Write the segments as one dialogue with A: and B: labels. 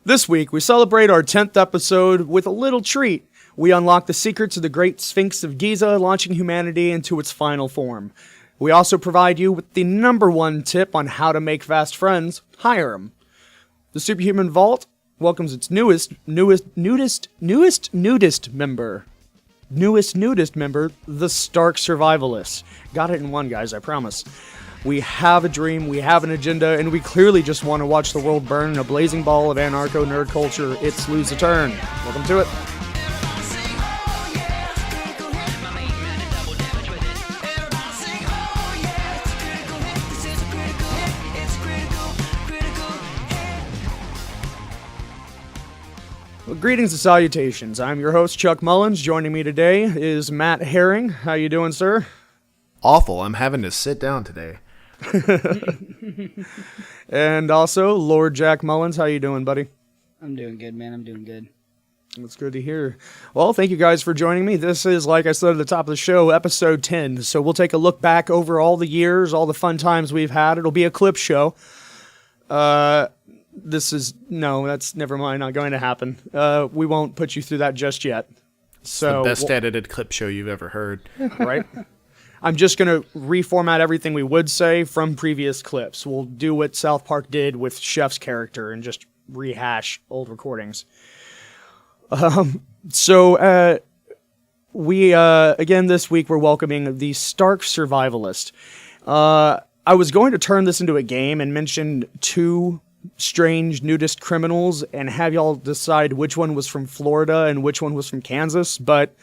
A: This week, we celebrate our 10th episode with a little treat. We unlock the secrets of the Great Sphinx of Giza, launching humanity into its final form. We also provide you with the #1 tip on how to make fast friends: hire them. The Superhuman Vault welcomes its newest member. Newest nudist member, the Stark Survivalist. Got it in one, guys, I promise. We have a dream, we have an agenda, and we clearly just want to watch the world burn in a blazing ball of anarcho-nerd culture. It's Lose a Turn. Welcome to it. Well, greetings and salutations. I'm your host, Chuck Mullins. Joining me today is Matt Herring. How you doing, sir?
B: Awful. I'm having to sit down today.
A: And also, Lord Jack Mullins. How you doing, buddy?
C: I'm doing good, man. I'm doing good.
A: That's good to hear. Well, thank you guys for joining me. This is, like I said at the top of the show, episode 10. So we'll take a look back over all the years, all the fun times we've had. It'll be a clip show. That's never mind, not going to happen. We won't put you through that just yet.
B: So, the best edited clip show you've ever heard.
A: Right? I'm just going to reformat everything we would say from previous clips. We'll do what South Park did with Chef's character and just rehash old recordings. Again, this week we're welcoming the Stark Survivalist. I was going to turn this into a game and mention two strange nudist criminals and have y'all decide which one was from Florida and which one was from Kansas, but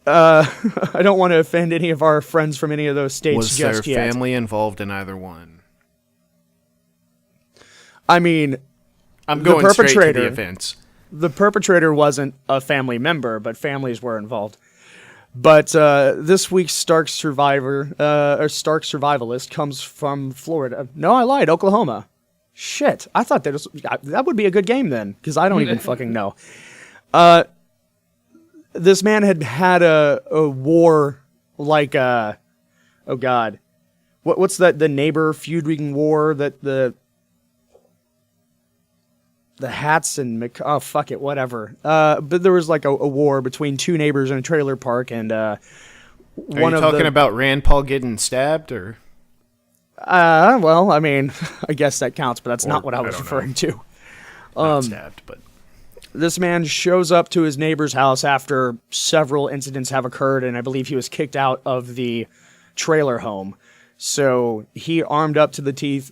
A: I don't want to offend any of our friends from any of those states
B: was
A: just yet.
B: Was there family involved in either one?
A: I mean,
B: I'm going straight to the offense.
A: The perpetrator wasn't a family member, but families were involved. But this week's Stark Survivalist comes from Florida. No, I lied. Oklahoma. Shit. I thought that would be a good game then, because I don't even fucking know. This man had a war like oh god, what's that? The neighbor feuding war that the Hats and oh fuck it, whatever. But there was like a war between two neighbors in a trailer park, and
B: Are you talking about Rand Paul getting stabbed, or?
A: Well, I mean, I guess that counts, but that's not what I was referring to.
B: Not stabbed, but.
A: This man shows up to his neighbor's house after several incidents have occurred, and I believe he was kicked out of the trailer home. So he, armed up to the teeth,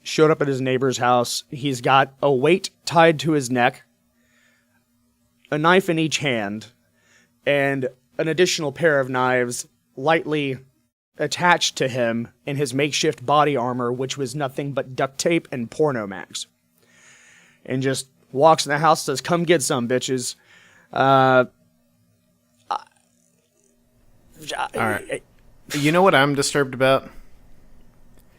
A: showed up at his neighbor's house. He's got a weight tied to his neck, a knife in each hand, and an additional pair of knives lightly attached to him in his makeshift body armor, which was nothing but duct tape and porno mags. And just walks in the house, says, "Come get some, bitches."
B: All right. You know what I'm disturbed about?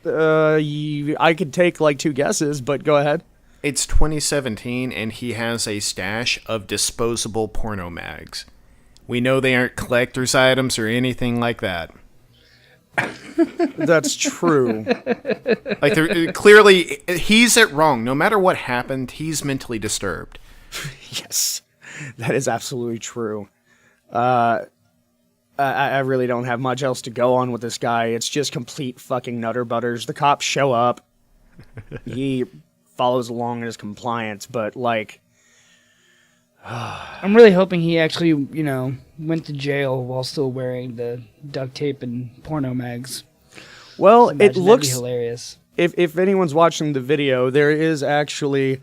A: I could take like two guesses, but go ahead.
B: It's 2017, and he has a stash of disposable porno mags. We know they aren't collector's items or anything like that.
A: That's true.
B: Like, clearly, he's it wrong. No matter what happened, he's mentally disturbed.
A: Yes, that is absolutely true. I really don't have much else to go on with this guy. It's just complete fucking nutter butters. The cops show up. He follows along in his compliance, but like...
C: I'm really hoping he actually, went to jail while still wearing the duct tape and porno mags.
A: Well, it looks...
C: That'd be hilarious.
A: If anyone's watching the video, there is actually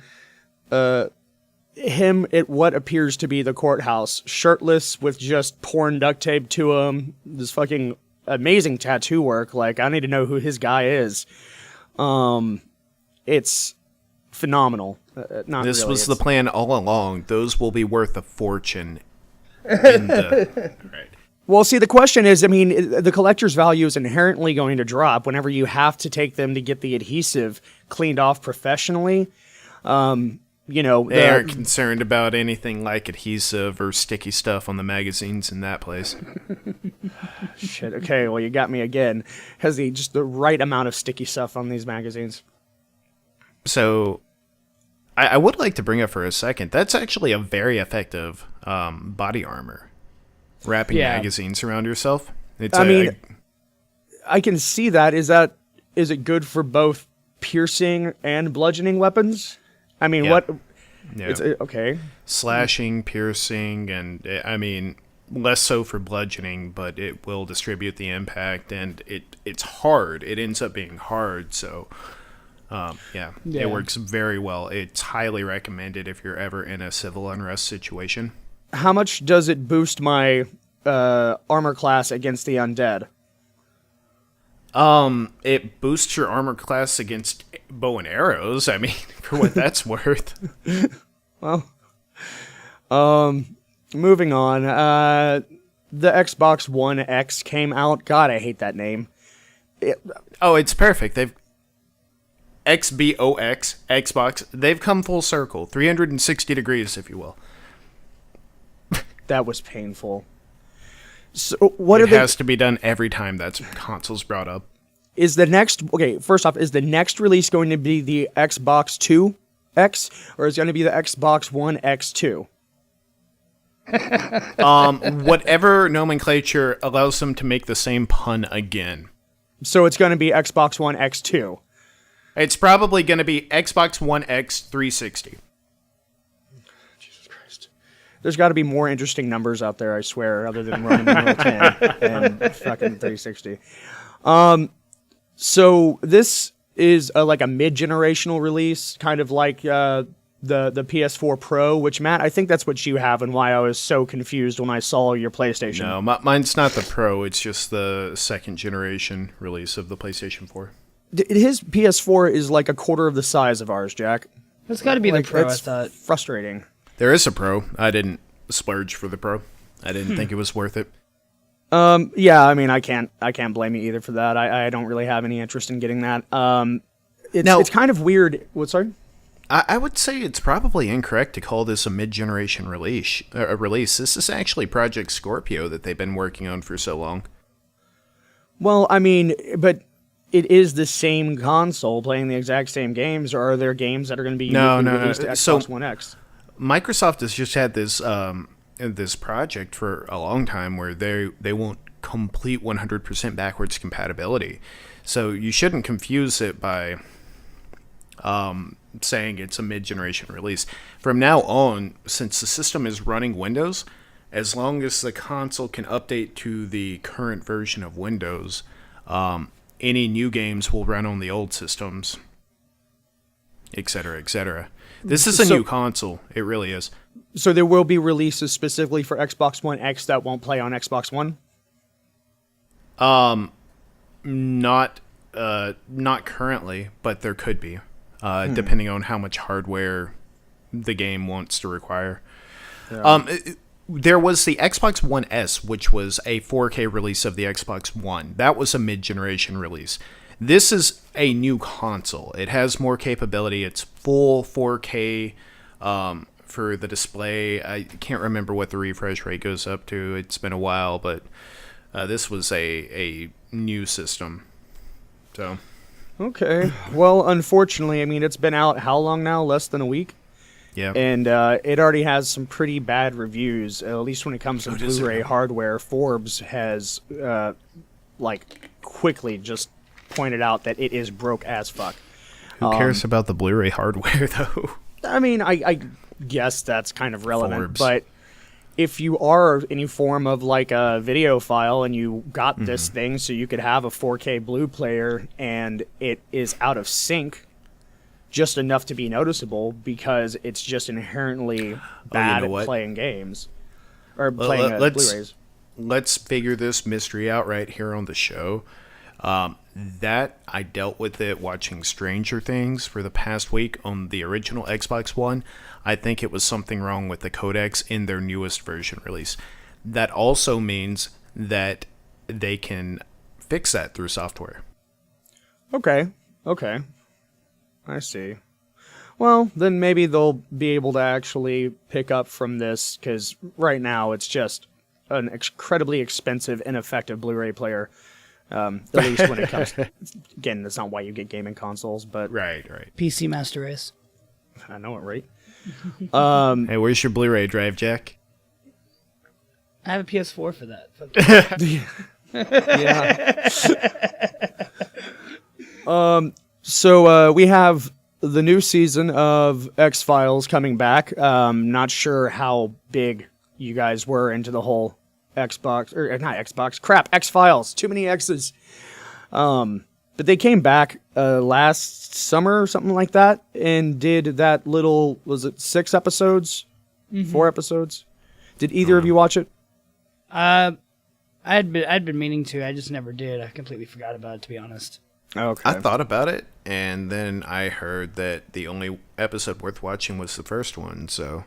A: him at what appears to be the courthouse, shirtless with just porn duct tape to him. This fucking amazing tattoo work. Like, I need to know who his guy is. It's phenomenal.
B: This was the plan all along. Those will be worth a fortune. Right.
A: Well, see, the question is, I mean, the collector's value is inherently going to drop whenever you have to take them to get the adhesive cleaned off professionally. They
B: aren't concerned about anything like adhesive or sticky stuff on the magazines in that place.
A: Shit, okay, well, you got me again. Has just the right amount of sticky stuff on these magazines.
B: So, I would like to bring up for a second, that's actually a very effective body armor. Wrapping magazines around yourself.
A: I can see that. Is it good for both piercing and bludgeoning weapons? I mean, what?
B: Yeah.
A: It's okay.
B: Slashing, piercing, and less so for bludgeoning, but it will distribute the impact, and it's hard. It ends up being hard, so it works very well. It's highly recommended if you're ever in a civil unrest situation.
A: How much does it boost my armor class against the undead?
B: It boosts your armor class against bow and arrows. I mean, for what that's worth.
A: Well, moving on. The Xbox One X came out. God, I hate that name.
B: It's perfect. They've XBOX, Xbox. They've come full circle, 360 degrees, if you will.
A: That was painful. So what it
B: has to be done every time that console's brought up.
A: First off, is the next release going to be the Xbox 2 X, or is it going to be the Xbox One X2?
B: Whatever nomenclature allows them to make the same pun again.
A: So it's going to be Xbox One X2.
B: It's probably going to be Xbox One X 360.
A: There's got to be more interesting numbers out there, I swear, other than Roman numeral 10 and fucking 360. So this is like a mid-generational release, kind of like the PS4 Pro, which, Matt, I think that's what you have and why I was so confused when I saw your PlayStation.
B: No, mine's not the Pro. It's just the second generation release of the PlayStation 4.
A: His PS4 is like a quarter of the size of ours, Jack.
C: It's got to be the Pro, I thought.
A: Frustrating.
B: There is a Pro. I didn't splurge for the Pro. I didn't think it was worth it.
A: Yeah, I mean, I can't blame you either for that. I don't really have any interest in getting that. It's kind of weird. What, sorry?
B: I would say it's probably incorrect to call this a mid-generation release. This is actually Project Scorpio that they've been working on for so long.
A: Well, I mean, but it is the same console playing the exact same games, or are there games that are going to be released to Xbox One X?
B: Microsoft has just had this this project for a long time where they won't complete 100% backwards compatibility. So you shouldn't confuse it by saying it's a mid-generation release. From now on, since the system is running Windows, as long as the console can update to the current version of Windows, any new games will run on the old systems, etc., etc. This is a new console. It really is.
A: So there will be releases specifically for Xbox One X that won't play on Xbox One?
B: Not currently, but there could be, depending on how much hardware the game wants to require. Yeah. There was the Xbox One S, which was a 4K release of the Xbox One. That was a mid-generation release. This is a new console. It has more capability. It's full 4K for the display. I can't remember what the refresh rate goes up to. It's been a while, but this was a new system. So,
A: okay. Well, unfortunately, I mean, it's been out how long now? Less than a week?
B: Yeah.
A: And it already has some pretty bad reviews, at least when it comes to Blu-ray hardware. Forbes has, quickly just pointed out that it is broke as fuck.
B: Who cares about the Blu-ray hardware, though?
A: I mean, I guess that's kind of relevant,
B: Forbes.
A: But if you are any form of like a video file and you got this thing so you could have a 4K Blu player and it is out of sync just enough to be noticeable because it's just inherently bad at playing games or playing Blu-rays.
B: Let's figure this mystery out right here on the show. That I dealt with it watching Stranger Things for the past week on the original Xbox One. I think it was something wrong with the codecs in their newest version release. That also means that they can fix that through software.
A: Okay. I see. Well, then maybe they'll be able to actually pick up from this, because right now it's just an incredibly expensive, ineffective Blu-ray player. At least when it comes to, again, that's not why you get gaming consoles, but
B: right.
C: PC Master Race.
A: I know it, right?
B: Hey, where's your Blu-ray drive, Jack?
C: I have a PS4 for that. Fuck
A: yeah. So we have the new season of X-Files coming back. Not sure how big you guys were into the whole Xbox, or not Xbox, crap, X-Files. Too many X's. But they came back last summer or something like that and did that little, was it 6 episodes? 4 episodes? Did either of you watch it?
C: I'd been meaning to. I just never did. I completely forgot about it, to be honest.
A: Okay.
B: I thought about it, and then I heard that the only episode worth watching was the first one, so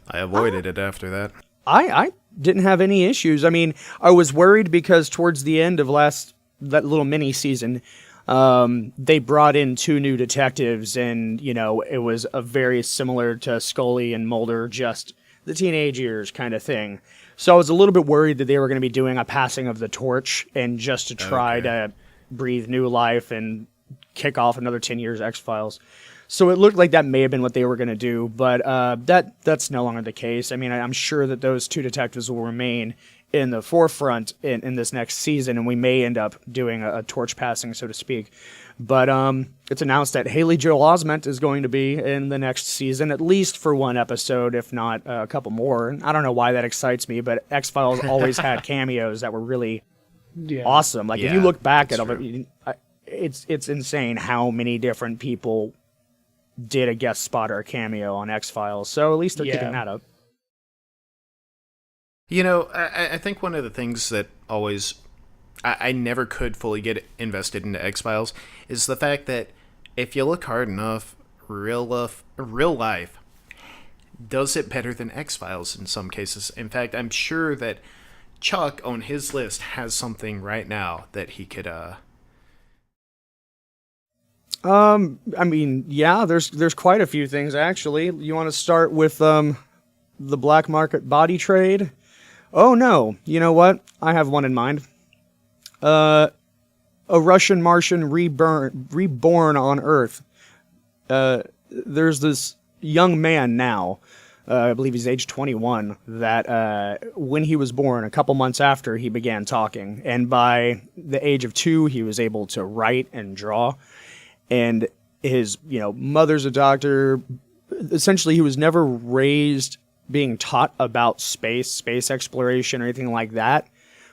B: I avoided it after that.
A: I didn't have any issues. I mean, I was worried because towards the end of that little mini season, they brought in 2 new detectives, and it was a very similar to Scully and Mulder, just the teenage years kind of thing. So I was a little bit worried that they were going to be doing a passing of the torch and just to try to breathe new life and kick off another 10 years X-Files. So it looked like that may have been what they were going to do, but that's no longer the case. I mean, I'm sure that those 2 detectives will remain in the forefront in this next season, and we may end up doing a torch passing, so to speak. But it's announced that Haley Joel Osment is going to be in the next season, at least for 1 episode, if not a couple more. And I don't know why that excites me, but X-Files always had cameos that were really awesome. Like, if you look back at them, it's insane how many different people did a guest spot or a cameo on X-Files. So at least they're keeping that up.
B: I think one of the things that always I never could fully get invested into X-Files is the fact that if you look hard enough, real life does it better than X-Files in some cases. In fact, I'm sure that Chuck on his list has something right now that he could
A: I mean, yeah, there's quite a few things actually. You want to start with the black market body trade? Oh no, you know what? I have one in mind. A Russian Martian reborn on Earth. There's this young man now, I believe he's age 21, that when he was born, a couple months after, he began talking. And by the age of 2, he was able to write and draw. And his, mother's a doctor. Essentially, he was never raised being taught about space exploration or anything like that.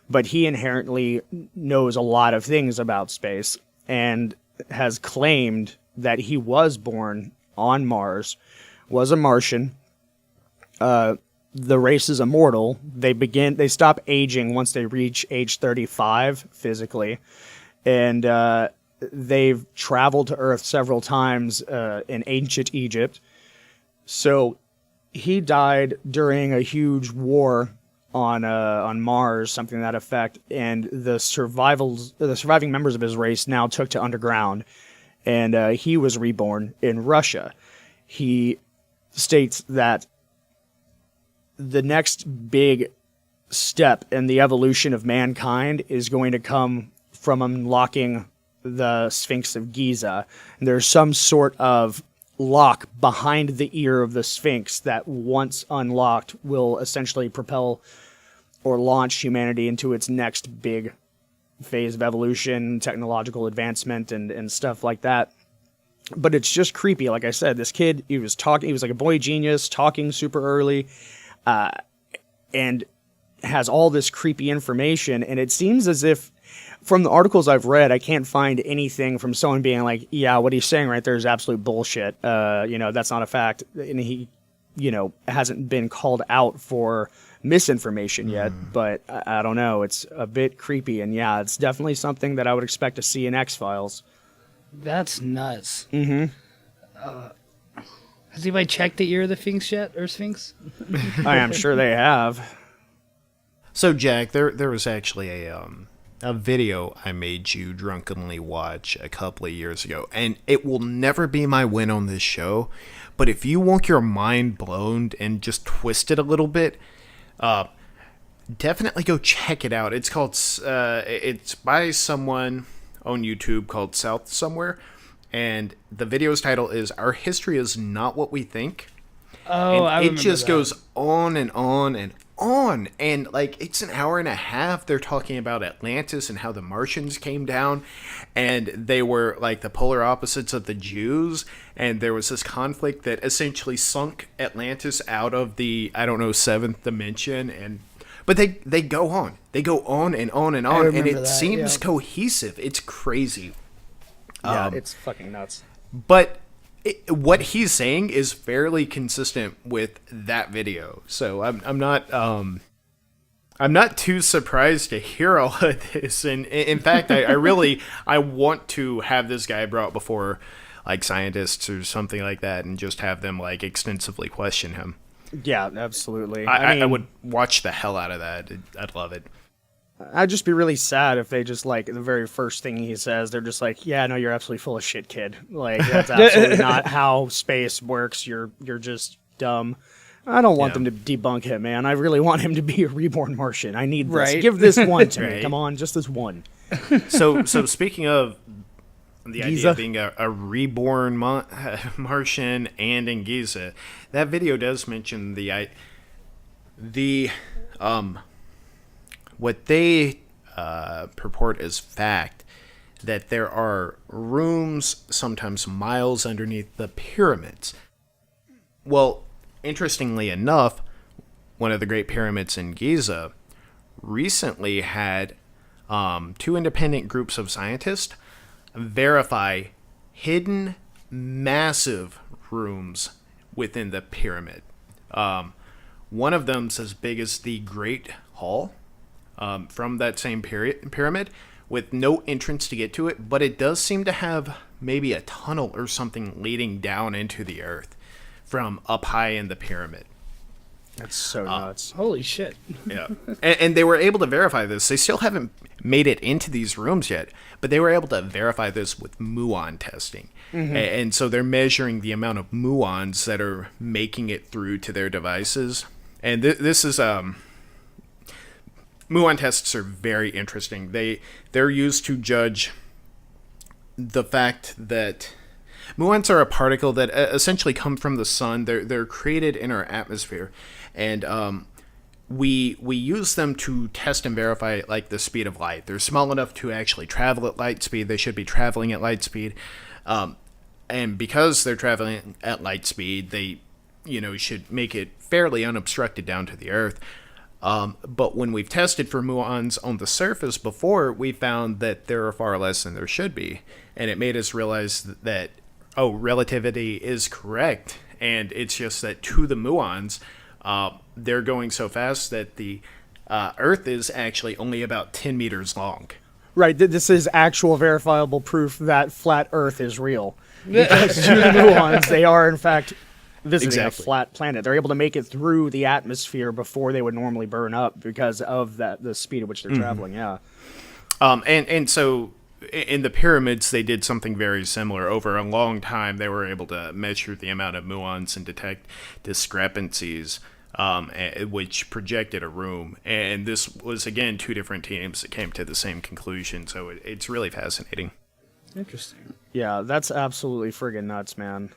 A: But he inherently knows a lot of things about space and has claimed that he was born on Mars, was a Martian. The race is immortal. They stop aging once they reach age 35 physically. And they've traveled to Earth several times in ancient Egypt. So he died during a huge war on Mars, something to that effect, and the surviving members of his race now took to underground, and he was reborn in Russia. He states that the next big step in the evolution of mankind is going to come from unlocking the Sphinx of Giza. And there's some sort of lock behind the ear of the Sphinx that, once unlocked, will essentially propel or launch humanity into its next big phase of evolution, technological advancement, and stuff like that. But it's just creepy. Like I said, this kid, he was like a boy genius, talking super early, and has all this creepy information. And it seems as if, from the articles I've read, I can't find anything from someone being like, yeah, what he's saying right there is absolute bullshit. That's not a fact. And he, hasn't been called out for misinformation yet, but I don't know. It's a bit creepy. And yeah, it's definitely something that I would expect to see in X-Files.
C: That's nuts.
A: Mm-hmm.
C: Has anybody checked the ear of the Sphinx yet? Or Sphinx?
A: I am sure they have.
B: So, Jack, there was actually a video I made you drunkenly watch a couple of years ago, and it will never be my win on this show, but if you want your mind blown and just twisted a little bit, definitely go check it out. It's called, it's by someone on YouTube called South Somewhere, and the video's title is "Our History Is Not What We Think."
C: Oh,
B: and
C: I
B: it
C: remember
B: just
C: that.
B: goes on and on and on, and like it's an hour and a half. They're talking about Atlantis and how the Martians came down, and they were like the polar opposites of the Jews, and there was this conflict that essentially sunk Atlantis out of the, I don't know, seventh dimension. And but they go on and on and on, and
C: remember
B: it
C: that,
B: seems
C: yeah.
B: cohesive. It's crazy.
A: Yeah, it's fucking nuts.
B: But what he's saying is fairly consistent with that video, so I'm not too surprised to hear all of this. And in fact, I want to have this guy brought before like scientists or something like that, and just have them like extensively question him.
A: Yeah, absolutely.
B: I would watch the hell out of that. I'd love it.
A: I'd just be really sad if they just, like, the very first thing he says, they're just like, yeah, no, you're absolutely full of shit, kid. Like, that's absolutely not how space works. You're just dumb. I don't want them to debunk him, man. I really want him to be a reborn Martian. I need this.
C: Right.
A: Give this one to me.
B: Right.
A: Come on, just this one.
B: So speaking of the idea
A: Giza?
B: of being a reborn Martian and in Giza, that video does mention what they purport as fact, that there are rooms sometimes miles underneath the pyramids. Well, interestingly enough, one of the Great Pyramids in Giza recently had two independent groups of scientists verify hidden massive rooms within the pyramid. One of them's as big as the Great Hall from that same pyramid, with no entrance to get to it, but it does seem to have maybe a tunnel or something leading down into the earth from up high in the pyramid.
A: That's so nuts.
C: Holy shit.
B: Yeah. And they were able to verify this. They still haven't made it into these rooms yet, but they were able to verify this with muon testing. Mm-hmm. And so they're measuring the amount of muons that are making it through to their devices. And this is muon tests are very interesting. They're used to judge the fact that muons are a particle that essentially come from the sun. They're created in our atmosphere, and we use them to test and verify like the speed of light. They're small enough to actually travel at light speed. They should be traveling at light speed, and because they're traveling at light speed, they should make it fairly unobstructed down to the earth. But when we've tested for muons on the surface before, we found that there are far less than there should be. And it made us realize that, relativity is correct. And it's just that to the muons, they're going so fast that the Earth is actually only about 10 meters long.
A: Right, this is actual verifiable proof that flat Earth is real. Because to the muons, they are, in fact, visiting a flat planet. They're able to make it through the atmosphere before they would normally burn up because of the speed at which they're traveling, yeah.
B: And so in the pyramids, they did something very similar. Over a long time, they were able to measure the amount of muons and detect discrepancies, which projected a room. And this was, again, two different teams that came to the same conclusion. So it's really fascinating.
C: Interesting.
A: Yeah, that's absolutely friggin' nuts, man.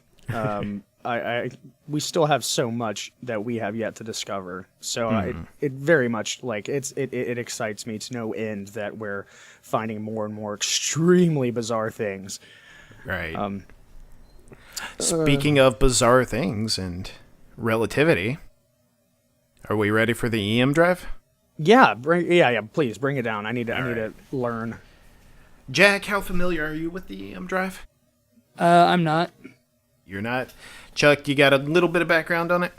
A: We still have so much that we have yet to discover. So it very much it excites me to no end that we're finding more and more extremely bizarre things.
B: Right. Speaking of bizarre things and relativity, are we ready for the EM drive?
A: Yeah, please bring it down. I need to learn.
B: Jack, how familiar are you with the EM drive?
C: I'm not.
B: You're not? Chuck, you got a little bit of background on it?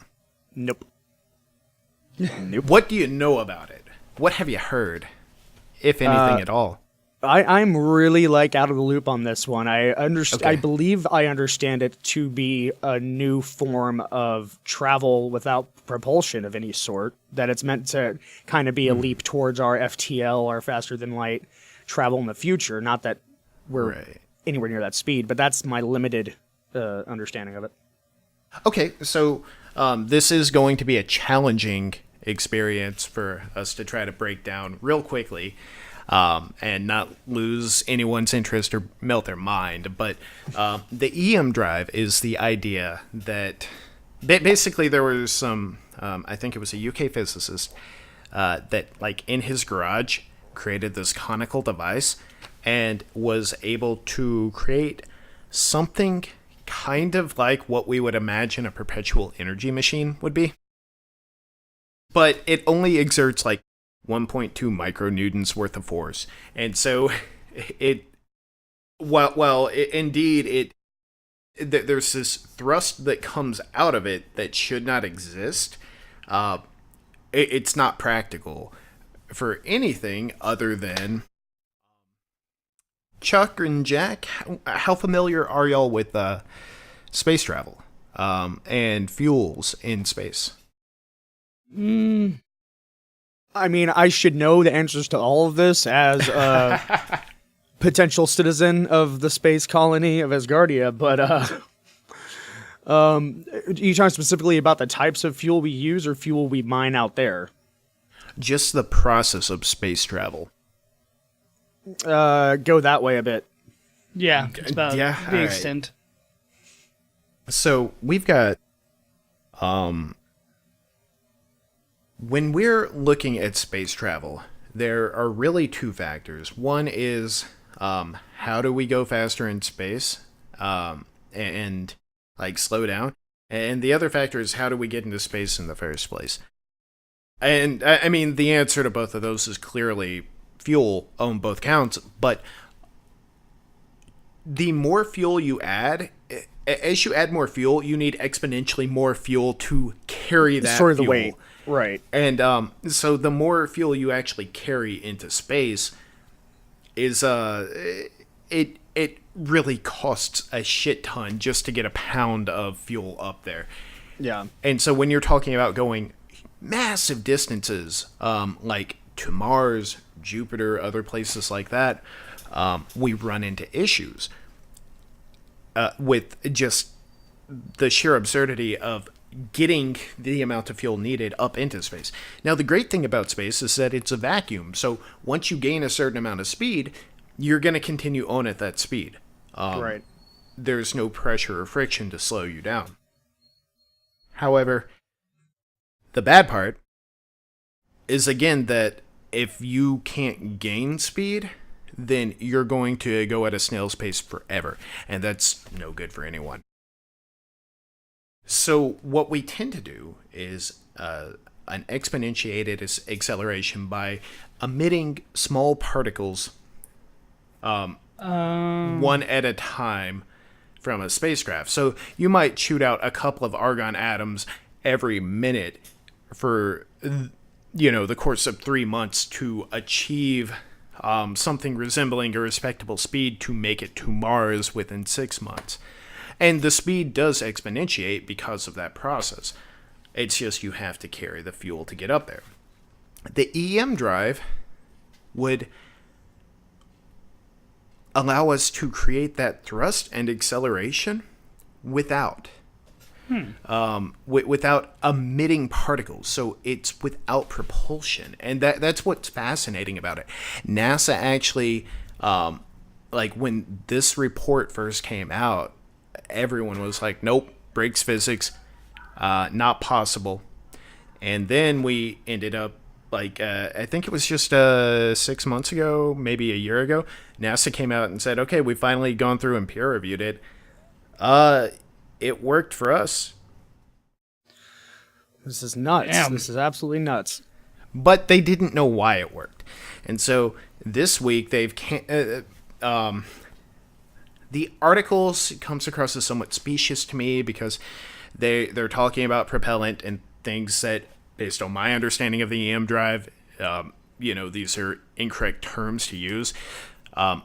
A: Nope.
B: What do you know about it? What have you heard, if anything at all?
A: I'm really out of the loop on this one.
B: Okay.
A: I believe I understand it to be a new form of travel without propulsion of any sort. That it's meant to kind of be a leap towards our FTL, our faster than light travel in the future. Not that we're anywhere near that speed, but that's my limited understanding of it.
B: Okay, so this is going to be a challenging experience for us to try to break down real quickly. and not lose anyone's interest or melt their mind. But the EM drive is the idea that basically there was some, I think it was a UK physicist that, like, in his garage created this conical device and was able to create something kind of like what we would imagine a perpetual energy machine would be. But it only exerts like 1.2 micronewtons worth of force. And so there's this thrust that comes out of it that should not exist. It's not practical for anything other than... Chuck and Jack, how familiar are y'all with space travel and fuels in space?
A: I mean, I should know the answers to all of this as a potential citizen of the space colony of Asgardia, but are you talking specifically about the types of fuel we use or fuel we mine out there?
B: Just the process of space travel.
A: Go that way a bit.
C: Yeah, it's about the
B: right.
C: extent.
B: So we've got, when we're looking at space travel, there are really two factors. One is, how do we go faster in space, and like slow down? And the other factor is, how do we get into space in the first place? And I mean, the answer to both of those is clearly fuel on both counts, but the more fuel you add, as you add more fuel, you need exponentially more fuel to carry that
A: sort of the
B: fuel.
A: weight, right?
B: And so the more fuel you actually carry into space is it really costs a shit ton just to get a pound of fuel up there.
A: Yeah.
B: And so when you're talking about going massive distances, like to Mars, Jupiter, other places like that, we run into issues with just the sheer absurdity of getting the amount of fuel needed up into space. Now, the great thing about space is that it's a vacuum. So once you gain a certain amount of speed, you're going to continue on at that speed.
A: Right.
B: There's no pressure or friction to slow you down. However, the bad part is, again, that if you can't gain speed, then you're going to go at a snail's pace forever. And that's no good for anyone. So what we tend to do is an exponentiated acceleration by emitting small particles one at a time from a spacecraft. So you might shoot out a couple of argon atoms every minute for the course of 3 months to achieve something resembling a respectable speed to make it to Mars within 6 months. And the speed does exponentiate because of that process. It's just you have to carry the fuel to get up there. The EM drive would allow us to create that thrust and acceleration without emitting particles. So it's without propulsion, and that's what's fascinating about it. NASA actually, when this report first came out, everyone was like, nope, breaks physics, not possible. And then we ended up, I think it was just 6 months ago, maybe a year ago, NASA came out and said, okay, we've finally gone through and peer reviewed it. It worked for us.
A: This is nuts.
C: Damn.
A: This is absolutely nuts.
B: But they didn't know why it worked. And so this week they've the articles comes across as somewhat specious to me because they're talking about propellant and things that, based on my understanding of the EM drive, these are incorrect terms to use. And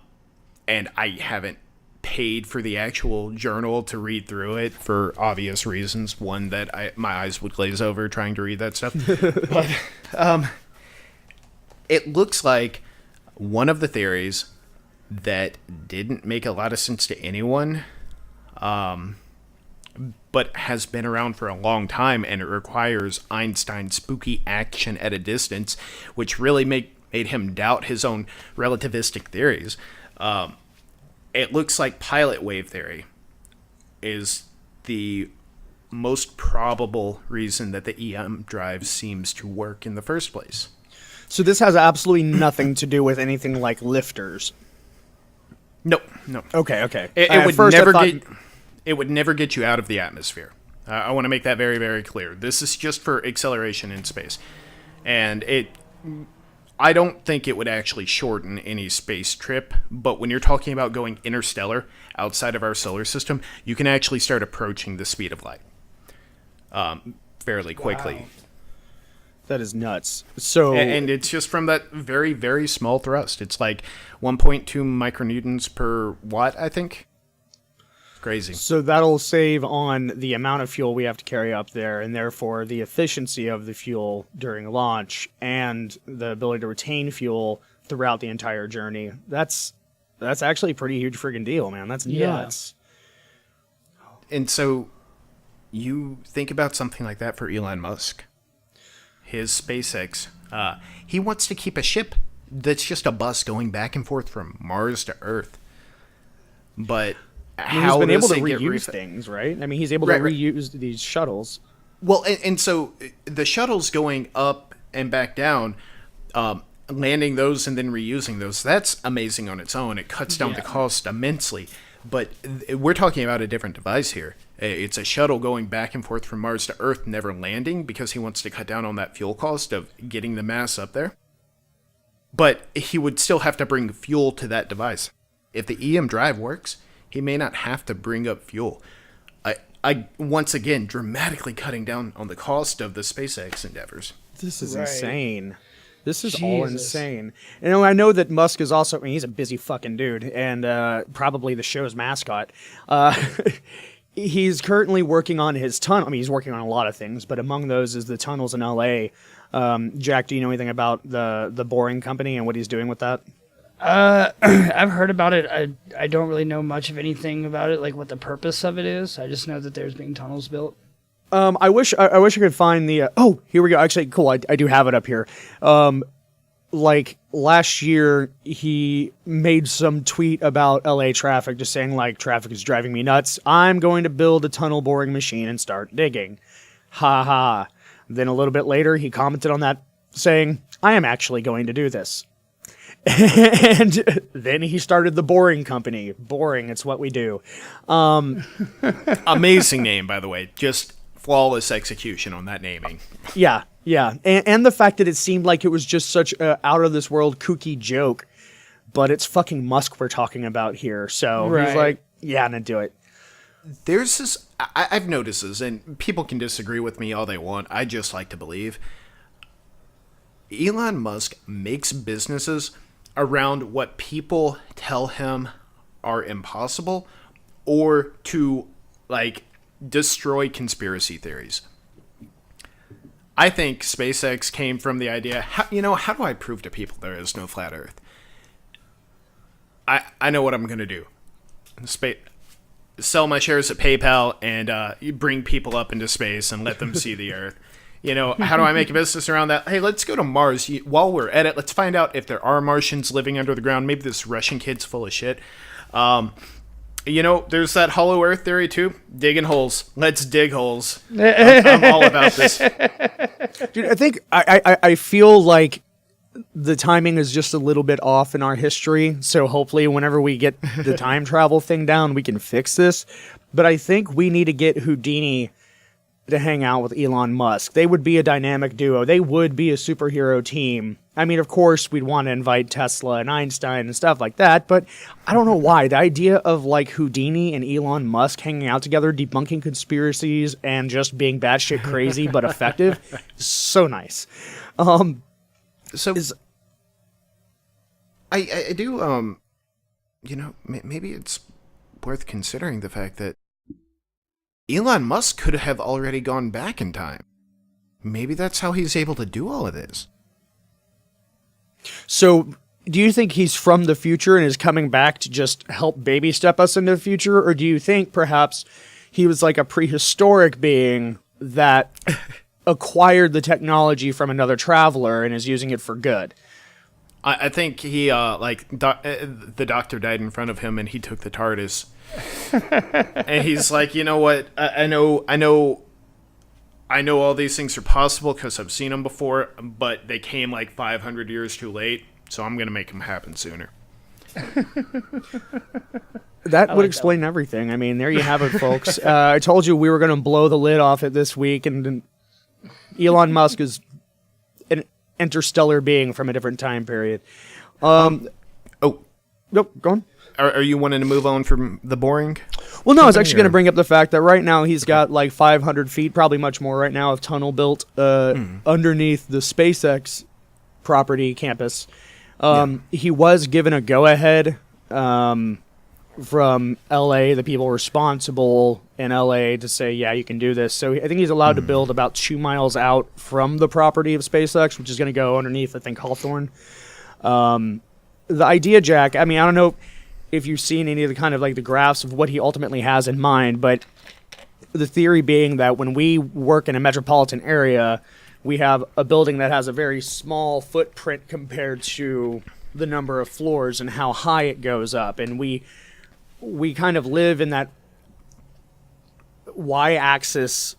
B: I haven't paid for the actual journal to read through it for obvious reasons. One, that my eyes would glaze over trying to read that stuff. But it looks like one of the theories that didn't make a lot of sense to anyone, but has been around for a long time, and it requires Einstein's spooky action at a distance, which really made him doubt his own relativistic theories. It looks like pilot wave theory is the most probable reason that the EM drive seems to work in the first place.
A: So this has absolutely nothing to do with anything like lifters.
B: No.
A: Okay.
B: It would never get you out of the atmosphere. I want to make that very, very clear. This is just for acceleration in space. And I don't think it would actually shorten any space trip, but when you're talking about going interstellar outside of our solar system, you can actually start approaching the speed of light fairly quickly.
A: Wow. That is nuts. So,
B: and it's just from that very, very small thrust. It's like 1.2 micronewtons per watt, I think. Crazy.
A: So that'll save on the amount of fuel we have to carry up there, and therefore the efficiency of the fuel during launch and the ability to retain fuel throughout the entire journey. That's actually a pretty huge friggin' deal, man. That's nuts.
B: And so you think about something like that for Elon Musk. His SpaceX. He wants to keep a ship that's just a bus going back and forth from Mars to Earth. But
A: he's been able to reuse things, right? I mean, he's able to reuse these shuttles.
B: Well, and so the shuttles going up and back down, landing those and then reusing those, that's amazing on its own. It cuts down the cost immensely. But we're talking about a different device here. It's a shuttle going back and forth from Mars to Earth, never landing, because he wants to cut down on that fuel cost of getting the mass up there. But he would still have to bring fuel to that device. If the EM drive works, he may not have to bring up fuel. I once again, dramatically cutting down on the cost of the SpaceX endeavors.
A: This is insane. This is all insane. And I know that Musk is also, I mean, he's a busy fucking dude, and probably the show's mascot. He's currently working on his tunnel. I mean, he's working on a lot of things, but among those is the tunnels in LA. Jack, do you know anything about the Boring Company and what he's doing with that?
C: I've heard about it. I don't really know much of anything about it, like what the purpose of it is. I just know that there's being tunnels built.
A: I wish I could find the. Oh, here we go. Actually, cool. I do have it up here. Like last year, he made some tweet about LA traffic, just saying like traffic is driving me nuts. I'm going to build a tunnel boring machine and start digging. Ha ha. Then a little bit later, he commented on that, saying, "I am actually going to do this." And then he started the Boring Company. Boring, it's what we do.
B: Amazing name, by the way. Just flawless execution on that naming.
A: Yeah. And the fact that it seemed like it was just such a out-of-this-world kooky joke, but it's fucking Musk we're talking about here. So he's like, yeah, I'm going to do it.
B: There's this... I've noticed this, and people can disagree with me all they want. I just like to believe. Elon Musk makes businesses around what people tell him are impossible or to, like, destroy conspiracy theories. I think SpaceX came from the idea, how do I prove to people there is no flat Earth? I know what I'm going to do. Sell my shares at PayPal and bring people up into space and let them see the Earth. How do I make a business around that? Hey, let's go to Mars. While we're at it, let's find out if there are Martians living under the ground. Maybe this Russian kid's full of shit. There's that hollow Earth theory too. Digging holes. Let's dig holes. I'm all about this.
A: Dude, I think I feel like the timing is just a little bit off in our history. So hopefully whenever we get the time travel thing down, we can fix this. But I think we need to get Houdini to hang out with Elon Musk. They would be a dynamic duo. They would be a superhero team. I mean, of course, we'd want to invite Tesla and Einstein and stuff like that, but I don't know why. The idea of like Houdini and Elon Musk hanging out together, debunking conspiracies and just being batshit crazy but effective, so nice. I
B: do, maybe it's worth considering the fact that Elon Musk could have already gone back in time. Maybe that's how he's able to do all of this.
A: So, do you think he's from the future and is coming back to just help baby step us into the future? Or do you think perhaps he was like a prehistoric being that acquired the technology from another traveler and is using it for good?
B: I think he the doctor died in front of him, and he took the TARDIS, and he's like, you know what? I know all these things are possible because I've seen them before, but they came like 500 years too late, so I'm gonna make them happen sooner.
A: That would explain everything. I mean, there you have it, folks. I told you we were going to blow the lid off it this week, and Elon Musk is an interstellar being from a different time period. Nope, go on.
B: Are you wanting to move on from the boring?
A: Well, no, I was actually going to bring up the fact that right now he's got like 500 feet, probably much more right now, of tunnel built underneath the SpaceX property campus. He was given a go-ahead from LA, the people responsible in LA, to say, yeah, you can do this. So I think he's allowed to build about 2 miles out from the property of SpaceX, which is going to go underneath, I think, Hawthorne. The idea, Jack, I mean, I don't know if you've seen any of the kind of like the graphs of what he ultimately has in mind, but the theory being that when we work in a metropolitan area, we have a building that has a very small footprint compared to the number of floors and how high it goes up. And we kind of live in that y-axis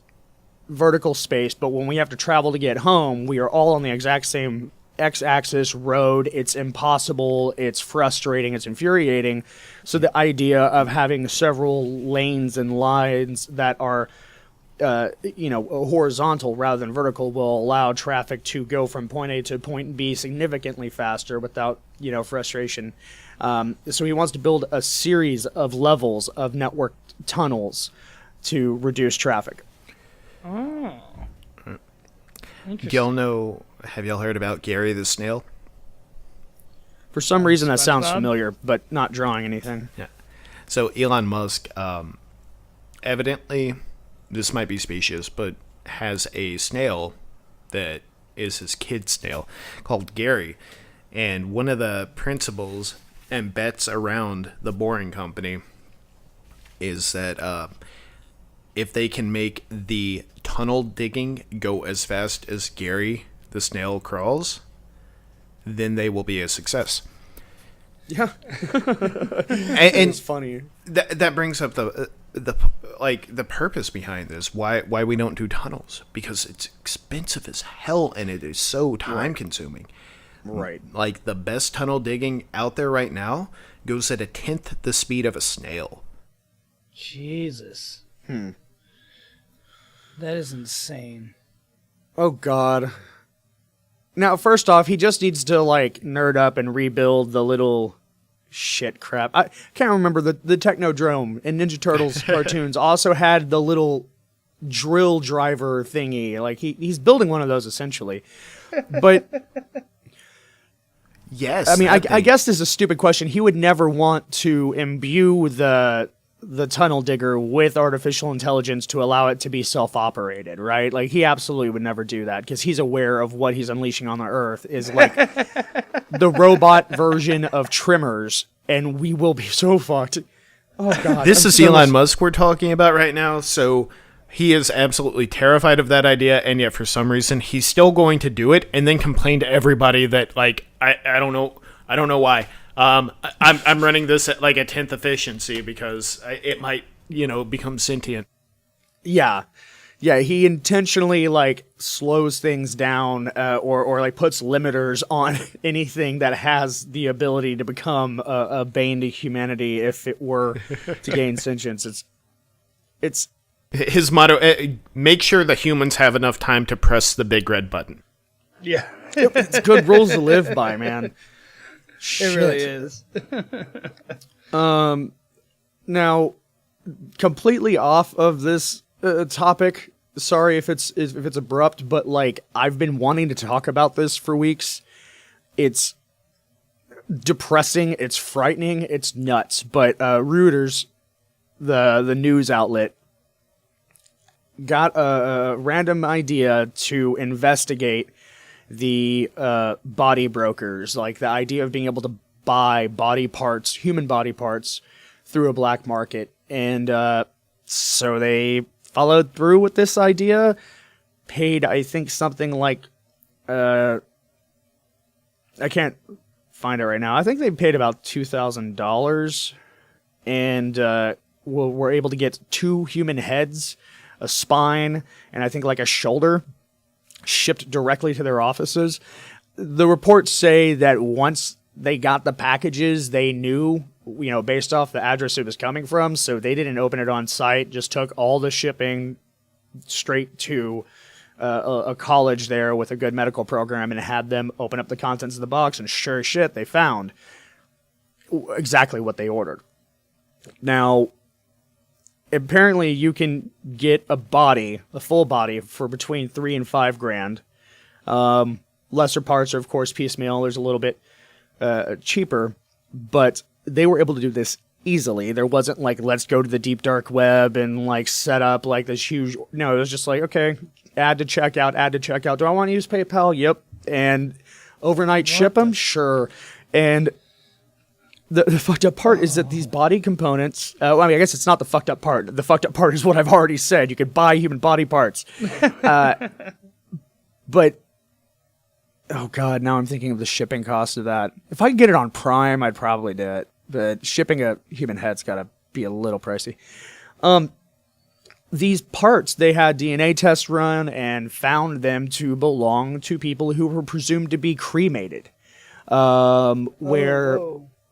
A: vertical space, but when we have to travel to get home, we are all on the exact same x-axis road. It's impossible, it's frustrating, it's infuriating. So the idea of having several lanes and lines that are horizontal rather than vertical will allow traffic to go from point A to point B significantly faster without, frustration. So he wants to build a series of levels of network tunnels to reduce traffic.
C: Oh. Interesting.
B: Have y'all heard about Gary the snail?
A: For some reason that sounds familiar, but not drawing anything.
B: Yeah. So Elon Musk, evidently, this might be specious, but has a snail that is his kid snail called Gary. And one of the principles and bets around the Boring Company is that if they can make the tunnel digging go as fast as Gary the snail crawls, then they will be a success.
A: Yeah.
B: and
A: it's funny.
B: That brings up the purpose behind this. Why we don't do tunnels? Because it's expensive as hell and it is so time consuming.
A: Right.
B: Like the best tunnel digging out there right now goes at 1/10 the speed of a snail.
C: Jesus. That is insane.
A: Oh God. Now, first off, he just needs to nerd up and rebuild the little shit crap. I can't remember the Technodrome in Ninja Turtles cartoons also had the little drill driver thingy. Like he's building one of those essentially. But
B: yes,
A: I mean, I guess this is a stupid question. He would never want to imbue the tunnel digger with artificial intelligence to allow it to be self-operated, right? Like he absolutely would never do that because he's aware of what he's unleashing on the earth is like the robot version of Trimmers, and we will be so fucked. Oh God!
B: This is Elon Musk we're talking about right now, so he is absolutely terrified of that idea, and yet for some reason he's still going to do it, and then complain to everybody that I don't know why. I'm running this at 1/10 efficiency because it might, become sentient.
A: Yeah. He intentionally slows things down, or puts limiters on anything that has the ability to become a bane to humanity if it were to gain sentience. It's
B: his motto: make sure the humans have enough time to press the big red button.
C: Yeah,
A: it's good rules to live by, man.
C: It really is.
A: Now, completely off of this topic. Sorry if it's abrupt, but I've been wanting to talk about this for weeks. It's depressing. It's frightening. It's nuts. But Reuters, the news outlet, got a random idea to investigate the body brokers, the idea of being able to buy body parts, human body parts, through a black market. And so they followed through with this idea, paid, I think, something I can't find it right now. I think they paid about $2,000, and were able to get 2 human heads, a spine, and I think like a shoulder shipped directly to their offices. The reports say that once they got the packages, they knew, based off the address it was coming from, so they didn't open it on site, just took all the shipping straight to a college there with a good medical program and had them open up the contents of the box, and sure as shit, they found exactly what they ordered. Now, apparently you can get a full body, for between $3,000 and $5,000. Lesser parts are, of course, piecemeal. There's a little bit cheaper, but they were able to do this easily. There wasn't like, let's go to the deep dark web and like set up like this huge. No, it was just like, okay, add to checkout. Do I want to use PayPal? Yep. And overnight ship them? Sure. And the fucked up part is that these body components, I guess it's not the fucked up part. The fucked up part is what I've already said. You could buy human body parts. But, oh God, now I'm thinking of the shipping cost of that. If I could get it on Prime, I'd probably do it. But shipping a human head's got to be a little pricey. These parts, they had DNA tests run and found them to belong to people who were presumed to be cremated.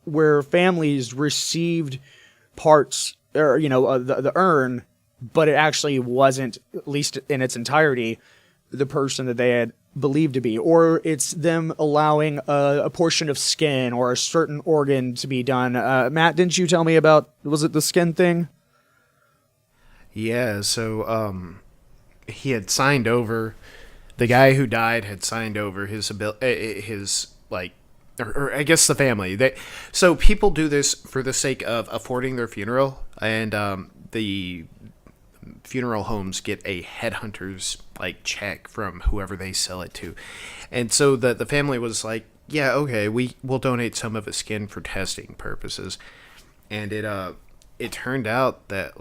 A: Where families received parts, or the urn, but it actually wasn't, at least in its entirety, the person that they had believed to be, or it's them allowing a portion of skin or a certain organ to be done. Matt, didn't you tell me about, was it the skin thing?
B: Yeah, so he had signed over, the guy who died had signed over his or I guess the family. So people do this for the sake of affording their funeral, and the funeral homes get a headhunter's check from whoever they sell it to. And so the family was like, yeah, okay, we'll donate some of his skin for testing purposes. And it turned out that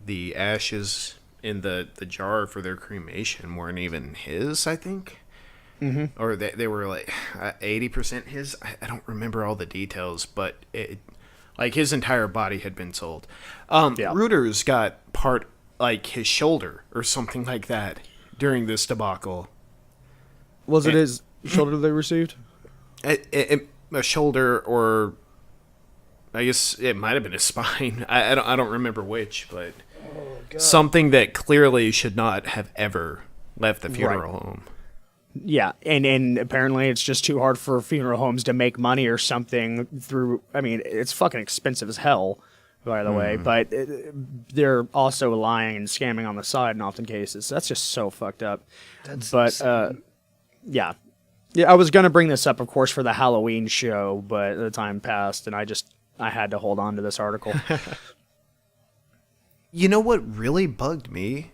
B: the ashes in the jar for their cremation weren't even his, I think. Mm-hmm. Or they were 80% his. I don't remember all the details, but it his entire body had been sold. Reuters got part his shoulder or something like that during this debacle.
A: Was it his shoulder they received?
B: A shoulder, or I guess it might have been his spine. I don't remember which, but something that clearly should not have ever left the funeral home.
A: Yeah, and apparently it's just too hard for funeral homes to make money or something through. I mean, it's fucking expensive as hell, by the way, but they're also lying and scamming on the side in often cases. That's just so fucked up. Yeah, I was going to bring this up, of course, for the Halloween show, but the time passed, and I had to hold on to this article.
B: You know what really bugged me?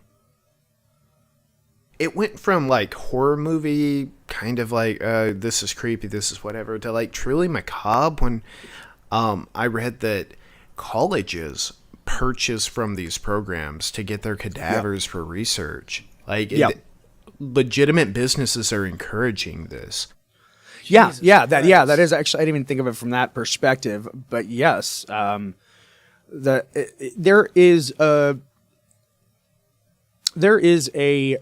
B: It went from horror movie, kind of this is creepy, this is whatever, to truly macabre when I read that colleges purchase from these programs to get their cadavers for research. Legitimate businesses are encouraging this.
A: That is actually, I didn't even think of it from that perspective, but yes, there is a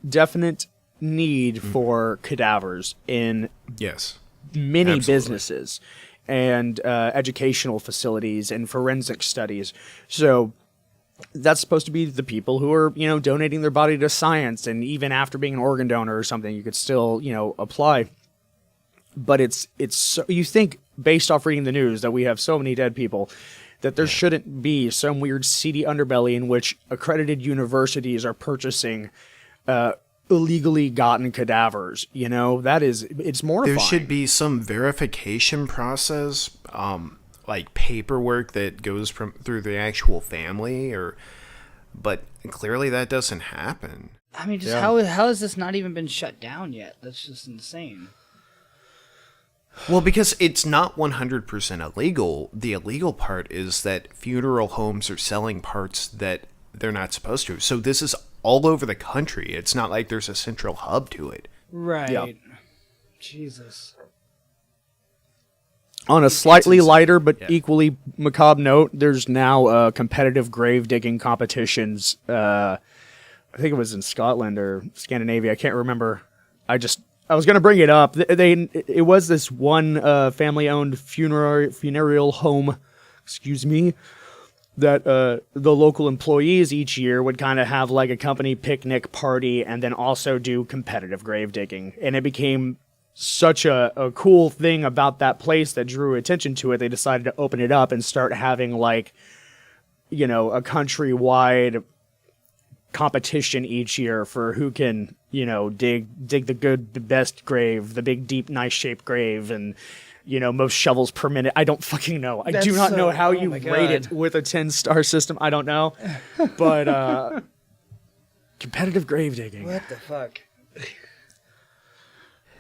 A: definite need for cadavers in many
B: absolutely.
A: businesses and educational facilities and forensic studies. So that's supposed to be the people who are, donating their body to science, and even after being an organ donor or something, you could still, apply. But it's so, you think, based off reading the news, that we have so many dead people, that there shouldn't be some weird seedy underbelly in which accredited universities are purchasing illegally gotten cadavers. It's mortifying.
B: There should be some verification process, paperwork that goes through the actual family, but clearly that doesn't happen.
C: I mean, just how has this not even been shut down yet? That's just insane.
B: Well, because it's not 100% illegal. The illegal part is that funeral homes are selling parts that they're not supposed to. So this is all over the country. It's not like there's a central hub to it.
C: Right.
A: Yep.
C: Jesus.
A: On a slightly
B: insane.
A: lighter but
B: Yeah.
A: equally macabre note, there's now competitive grave digging competitions. I think it was in Scotland or Scandinavia. I can't remember. I was gonna bring it up. It was this one family owned funereal home. Excuse me. That the local employees each year would kind of have like a company picnic party and then also do competitive grave digging. And it became such a cool thing about that place that drew attention to it. They decided to open it up and start having like, you know, a countrywide competition each year for who can, you know, dig the best grave, the big, deep, nice shaped grave, and you know, most shovels per minute. I don't fucking know. I do not know how you rate it with a 10-star system. I don't know. But competitive grave digging.
C: What the fuck?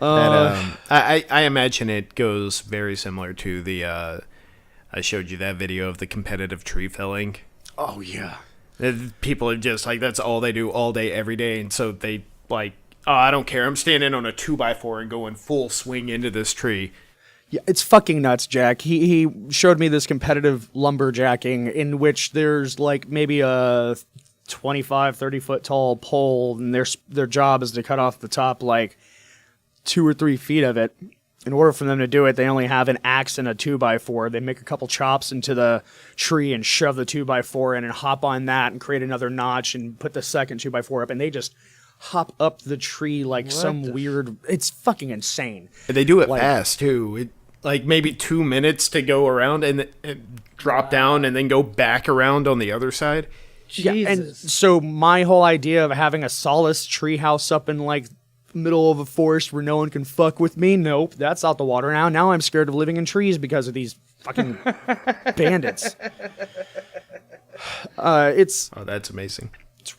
B: I imagine it goes very similar to the I showed you that video of the competitive tree felling.
A: Oh yeah.
B: People are just like, that's all they do all day, every day. And so they like, oh, I don't care. I'm standing on a 2x4 and going full swing into this tree.
A: Yeah, it's fucking nuts, Jack. He showed me this competitive lumberjacking in which there's like maybe a 25, 30 foot tall pole, and their job is to cut off the top like 2 or 3 feet of it. In order for them to do it, they only have an axe and a 2x4. They make a couple chops into the tree and shove the 2x4 in and hop on that and create another notch and put the second 2x4 up, and they just hop up the tree like some weird... It's fucking insane.
B: And they do it
A: Like-
B: fast, too. Like maybe 2 minutes to go around and drop down and then go back around on the other side.
A: Yeah, and
C: Jesus.
A: so my whole idea of having a solace treehouse up in like middle of a forest where no one can fuck with me, nope, that's out the water now. Now I'm scared of living in trees because of these fucking bandits. It's
B: Oh, that's amazing.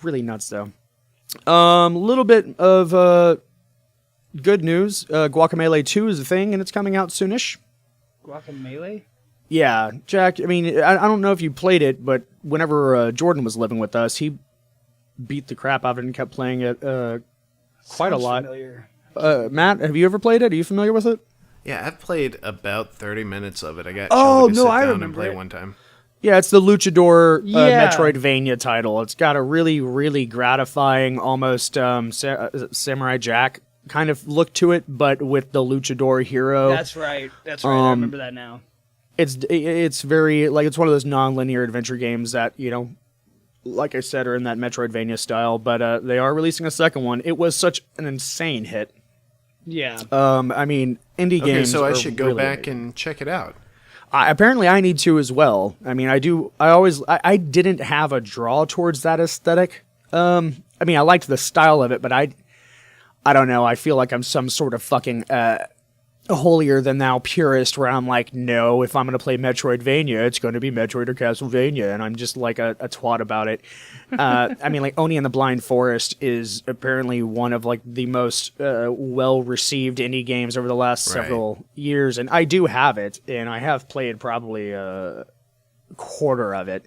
A: really nuts though. Little bit of good news. Guacamelee 2 is a thing and it's coming out soonish.
C: Guacamole?
A: Yeah, Jack, I mean, I don't know if you played it, but whenever Jordan was living with us, he beat the crap out of it and kept playing it quite a
C: Sounds
A: lot.
C: familiar.
A: Matt, have you ever played it? Are you familiar with it?
B: Yeah, I've played about 30 minutes of it. I got
C: Oh,
B: Shelby to
C: no,
B: sit
C: I
B: down and
C: remember
B: play
C: it.
B: one time.
A: Yeah, it's the Luchador
C: Yeah.
A: Metroidvania title. It's got a really, really gratifying, almost Samurai Jack kind of look to it, but with the Luchador hero.
C: That's right. I remember that now.
A: It's very like it's one of those non-linear adventure games that, you know, like I said, are in that Metroidvania style. But they are releasing a second one. It was such an insane hit.
C: Yeah.
A: I mean, indie
B: Okay,
A: games.
B: so I
A: are
B: should go
A: really
B: back
A: amazing.
B: and check it out.
A: Apparently, I need to as well. I mean, I do. I didn't have a draw towards that aesthetic. I mean, I liked the style of it, but I don't know. I feel like I'm some sort of fucking holier than thou purist, where I'm like, no, if I'm going to play Metroidvania, it's going to be Metroid or Castlevania, and I'm just like a twat about it. I mean, like Oni and the Blind Forest is apparently one of like the most well-received indie games over the last several years, and I do have it, and I have played probably a quarter of it,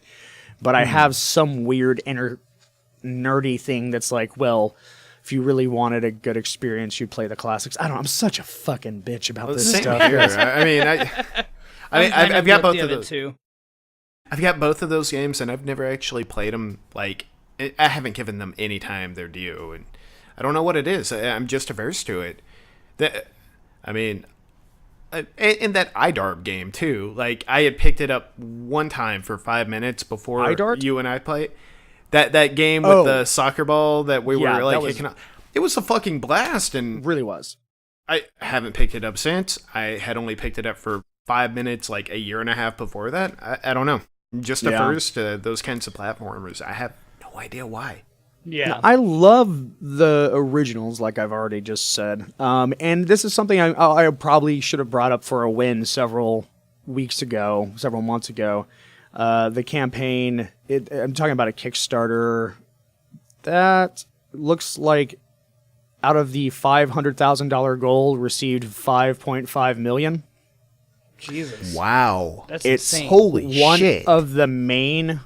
A: but I have some weird inner nerdy thing that's like, well, if you really wanted a good experience, you'd play the classics. I don't know. I'm such a fucking bitch about this
B: Same
A: stuff.
B: here. I mean, I've got both of those.
C: too.
B: I've got both of those games, and I've never actually played them. Like, I haven't given them any time they're due, and I don't know what it is. I'm just averse to it. I mean, in that iDarb game too. Like, I had picked it up one time for 5 minutes before
A: iDart?
B: you and I played. That game with the soccer ball that we
A: Yeah,
B: were like
A: that was-
B: kicking out. It was a fucking blast, and
A: Really was.
B: I haven't picked it up since. I had only picked it up for 5 minutes like a year and a half before that. I don't know. Just averse to those kinds of platformers. I have no idea why.
C: Yeah.
A: I love the originals, like I've already just said. And this is something I probably should have brought up for a win several months ago. The campaign, I'm talking about a Kickstarter that looks like out of the $500,000 goal received $5.5 million.
C: Jesus.
B: Wow.
C: That's
A: It's
C: insane.
A: one of the main,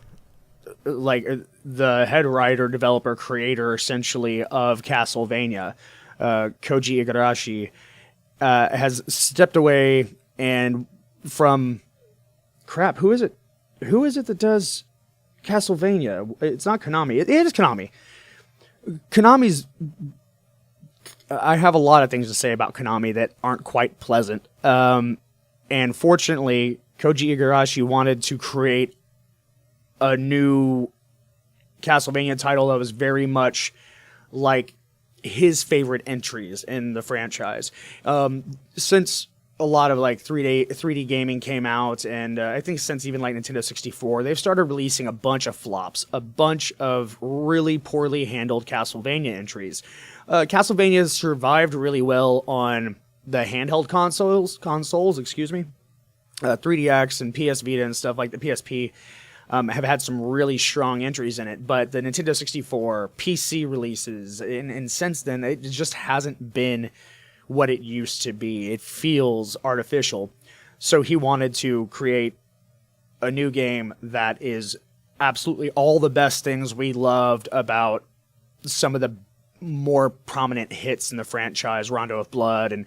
A: like the head writer, developer, creator, essentially of Castlevania, Koji Igarashi, has stepped away and from crap. Who is it? Who is it that does Castlevania? It's not Konami. It is Konami. Konami's. I have a lot of things to say about Konami that aren't quite pleasant. And fortunately, Koji Igarashi wanted to create a new Castlevania title that was very much like his favorite entries in the franchise. Since a lot of like 3D gaming came out, and I think since even like Nintendo 64, they've started releasing a bunch of flops, a bunch of really poorly handled Castlevania entries. Castlevania has survived really well on the handheld consoles, 3DX and PS Vita and stuff like the PSP. Have had some really strong entries in it, but the Nintendo 64 PC releases, and since then, it just hasn't been what it used to be. It feels artificial. So he wanted to create a new game that is absolutely all the best things we loved about some of the more prominent hits in the franchise, Rondo of Blood and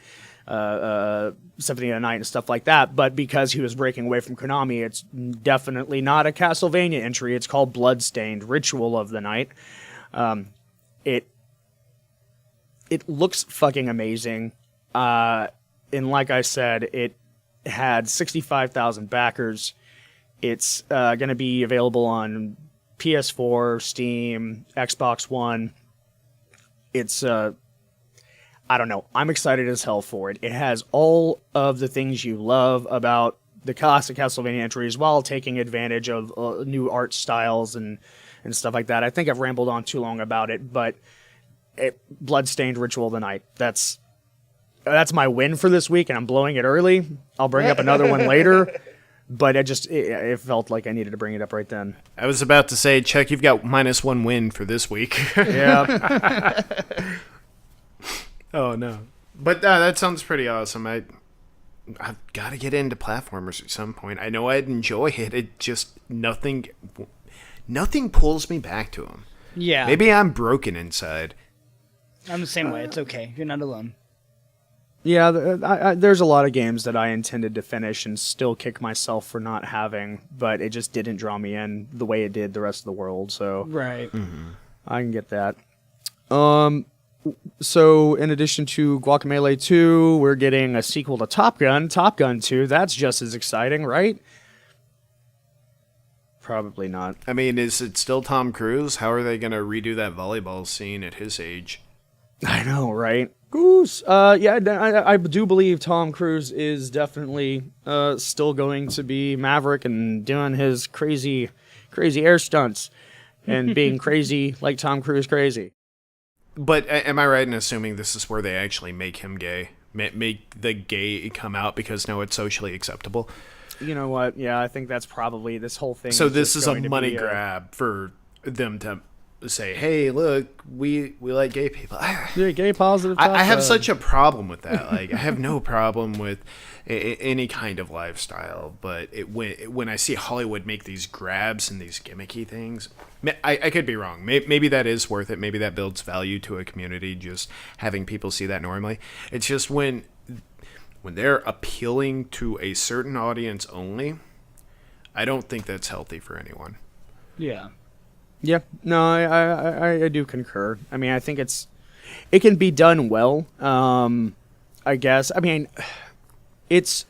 A: Symphony of the Night and stuff like that. But because he was breaking away from Konami, it's definitely not a Castlevania entry. It's called Bloodstained: Ritual of the Night. It looks fucking amazing. And like I said, it had 65,000 backers. It's going to be available on PS4, Steam, Xbox One. It's, I don't know. I'm excited as hell for it. It has all of the things you love about the classic Castlevania entries while taking advantage of new art styles and stuff like that. I think I've rambled on too long about it, but Bloodstained: Ritual of the Night. That's my win for this week, and I'm blowing it early. I'll bring up another one later, but it felt like I needed to bring it up right then.
B: I was about to say, Chuck, you've got -1 win for this week.
A: Yeah.
B: Oh no, but that sounds pretty awesome. I've got to get into platformers at some point. I know I'd enjoy it. It just nothing pulls me back to them.
C: Yeah.
B: Maybe I'm broken inside.
C: I'm the same way. It's okay. You're not alone.
A: Yeah, there's a lot of games that I intended to finish and still kick myself for not having, but it just didn't draw me in the way it did the rest of the world, so
C: Right.
A: I can get that. So in addition to Guacamelee 2, we're getting a sequel to Top Gun 2. That's just as exciting, right? Probably not.
B: I mean, is it still Tom Cruise? How are they going to redo that volleyball scene at his age?
A: I know, right? Goose. Yeah, I do believe Tom Cruise is definitely still going to be Maverick and doing his crazy air stunts and being crazy like Tom Cruise crazy.
B: But am I right in assuming this is where they actually make him gay? Make the gay come out because now it's socially acceptable?
A: You know what? Yeah, I think that's probably this whole thing.
B: So this is a money grab for them to say, hey, look, we like gay people.
A: Yeah, gay positive.
B: I have such a problem with that. Like, I have no problem with any kind of lifestyle, but when I see Hollywood make these grabs and these gimmicky things, I could be wrong. Maybe that is worth it. Maybe that builds value to a community, just having people see that normally. It's just when they're appealing to a certain audience only, I don't think that's healthy for anyone.
C: Yeah.
A: Yeah, no, I do concur. I mean, I think it can be done well. I guess. I mean, it's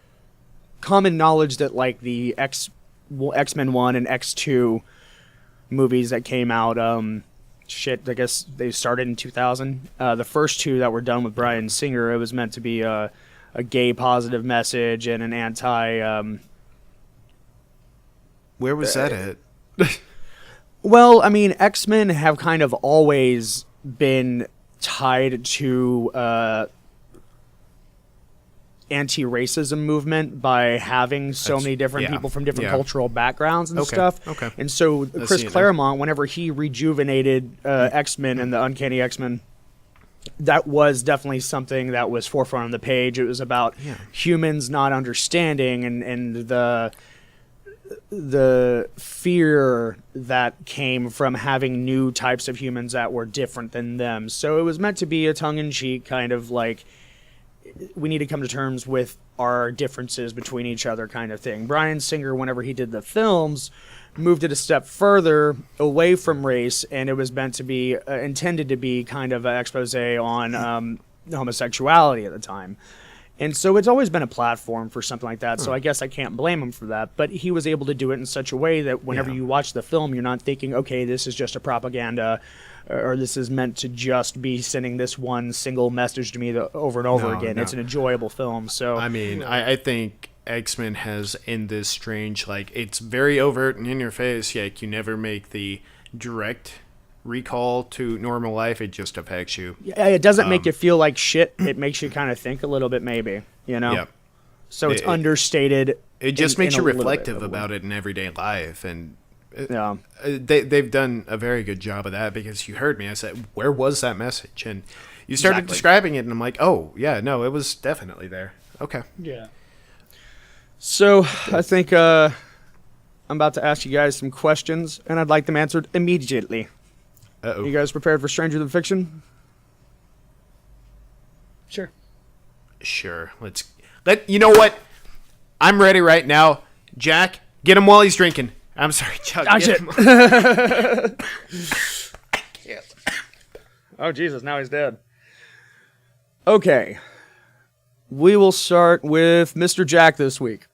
A: common knowledge that like the X-Men 1 and X2 movies that came out, I guess they started in 2000. The first two that were done with Bryan Singer, it was meant to be a gay positive message and an anti.
B: Where was that at?
A: Well, I mean, X-Men have kind of always been tied to anti-racism movement by having so many different people from different cultural backgrounds and stuff. Okay. And so Chris Claremont, whenever he rejuvenated X-Men and the Uncanny X-Men, that was definitely something that was forefront on the page. It was about humans not understanding and the fear that came from having new types of humans that were different than them. So it was meant to be a tongue-in-cheek kind of like we need to come to terms with our differences between each other kind of thing. Bryan Singer, whenever he did the films, moved it a step further away from race, and it was meant to be intended to be kind of an expose on homosexuality at the time. And so it's always been a platform for something like that, so I guess I can't blame him for that. But he was able to do it in such a way that whenever you watch the film, you're not thinking, okay, this is just a propaganda, or this is meant to just be sending this one single message to me over and over again.
B: No.
A: It's an enjoyable film. So
B: I mean, I think X-Men has in this strange, like, it's very overt and in your face, like, you never make the direct recall to normal life. It just affects you.
A: Yeah, it doesn't make you feel like shit. It makes you kind of think a little bit, maybe, you know?
B: Yeah.
A: So it's understated.
B: It just makes
A: in
B: you
A: a little
B: reflective
A: bit of a
B: about it in everyday life. And
A: Yeah.
B: they've done a very good job of that, because you heard me. I said, where was that message? And you started
A: Exactly.
B: describing it, and I'm like, oh, yeah, no, it was definitely there. Okay.
C: Yeah.
A: So I think I'm about to ask you guys some questions, and I'd like them answered immediately.
B: Uh-oh.
A: You guys prepared for Stranger Than Fiction?
C: Sure.
B: Sure. You know what? I'm ready right now. Jack, get him while he's drinking. I'm sorry, Chuck.
A: Oh,
B: get
A: shit.
B: him.
A: Oh, Jesus, now he's dead. Okay. We will start with Mr. Jack this week.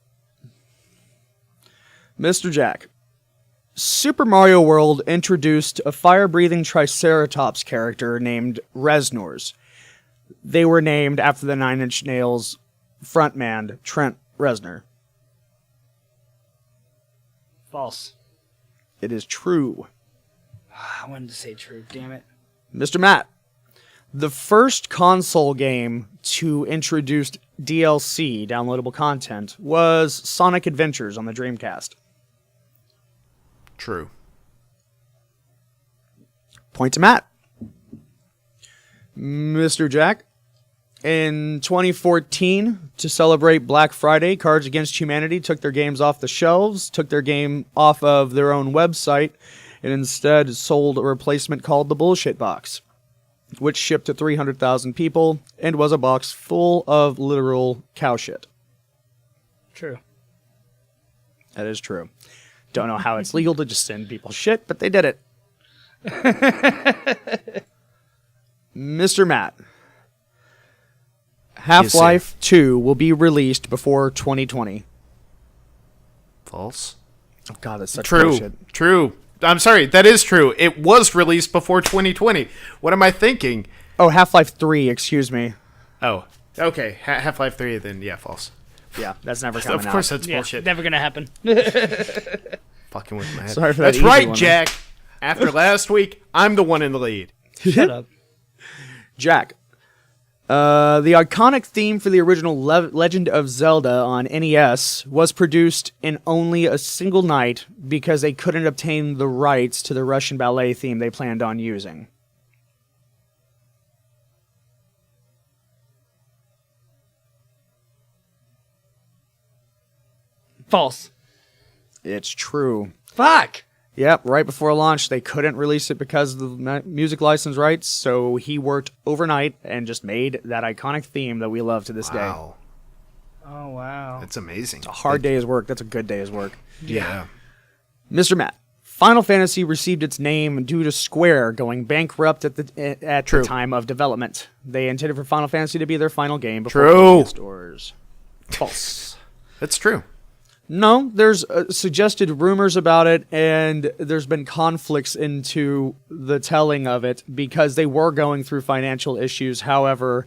A: Mr. Jack. Super Mario World introduced a fire-breathing Triceratops character named Reznors. They were named after the Nine Inch Nails frontman, Trent Reznor.
C: False.
A: It is true.
C: I wanted to say true. Damn it.
A: Mr. Matt. The first console game to introduce DLC, downloadable content, was Sonic Adventures on the Dreamcast.
B: True.
A: Point to Matt. Mr. Jack. In 2014, to celebrate Black Friday, Cards Against Humanity took their games off the shelves, took their game off of their own website, and instead sold a replacement called the Bullshit Box, which shipped to 300,000 people and was a box full of literal cow shit.
C: True.
A: That is true. Don't know how it's legal to just send people shit, but they did it. Mr. Matt. Half-Life 2 will be released before 2020.
B: False.
A: Oh, God, that's such
B: True.
A: bullshit.
B: True. I'm sorry. That is true. It was released before 2020. What am I thinking?
A: Oh, Half-Life 3, excuse me.
B: Oh, okay. Half-Life 3, then, yeah, false.
A: Yeah, that's never coming out.
B: Of course, that's
C: Yeah,
B: bullshit.
C: never gonna happen.
B: Fucking with my head.
A: Sorry for that
B: That's
A: easy
B: right,
A: one,
B: Jack. After last week, I'm the one in the lead.
C: Shut up.
A: Jack. The iconic theme for the original Legend of Zelda on NES was produced in only a single night because they couldn't obtain the rights to the Russian ballet theme they planned on using.
C: False.
A: It's true.
C: Fuck.
A: Yep, right before launch, they couldn't release it because of the music license rights, so he worked overnight and just made that iconic theme that we love to this day.
B: Wow.
C: Oh wow.
B: That's amazing.
A: A hard day's work. That's a good day's work.
B: Yeah.
A: Mr. Matt, Final Fantasy received its name due to Square going bankrupt at the time of development. They intended for Final Fantasy to be their final game before closing stores. False.
B: That's true.
A: No, there's suggested rumors about it, and there's been conflicts into the telling of it because they were going through financial issues. However,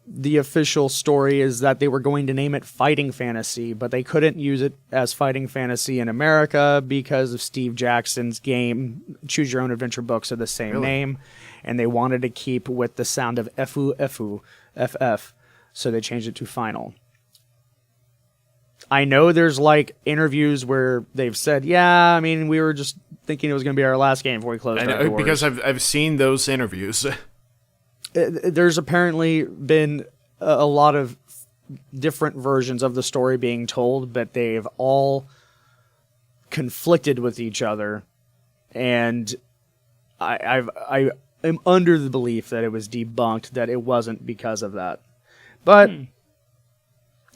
A: the official story is that they were going to name it Fighting Fantasy, but they couldn't use it as Fighting Fantasy in America because of Steve Jackson's game Choose Your Own Adventure books of the same name, and they wanted to keep with the sound of FF, so they changed it to Final. I know there's like interviews where they've said, yeah, I mean, we were just thinking it was going to be our last game before we closed our doors.
B: Because I've seen those interviews.
A: There's apparently been a lot of different versions of the story being told, but they've all conflicted with each other. And I am under the belief that it was debunked, that it wasn't because of that. But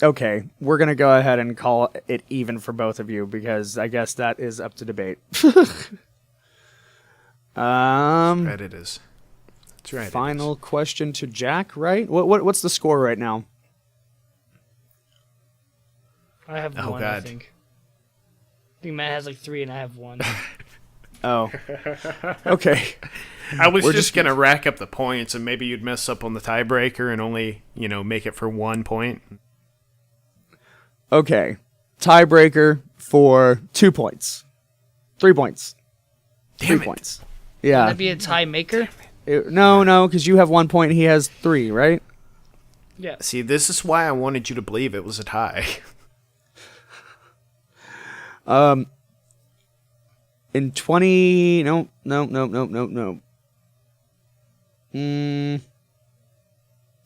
A: okay, we're gonna go ahead and call it even for both of you because I guess that is up to debate.
B: Right, it is. That's right.
A: Final question to Jack, right? What's the score right now?
C: I have
B: Oh,
C: one,
B: God.
C: I think. I think Matt has like 3 and I have 1.
A: Oh. Okay.
B: I was
A: We're
B: just gonna rack up the points, and maybe you'd mess up on the tiebreaker and only, make it for 1 point.
A: Okay. Tiebreaker for 2 points. 3 points.
B: Damn
A: 3
B: it.
A: points.
C: Would
A: Yeah.
C: that be a tie maker?
A: No, because you have 1 point and he has 3, right?
C: Yeah.
B: See, this is why I wanted you to believe it was a tie.
A: In 20... No.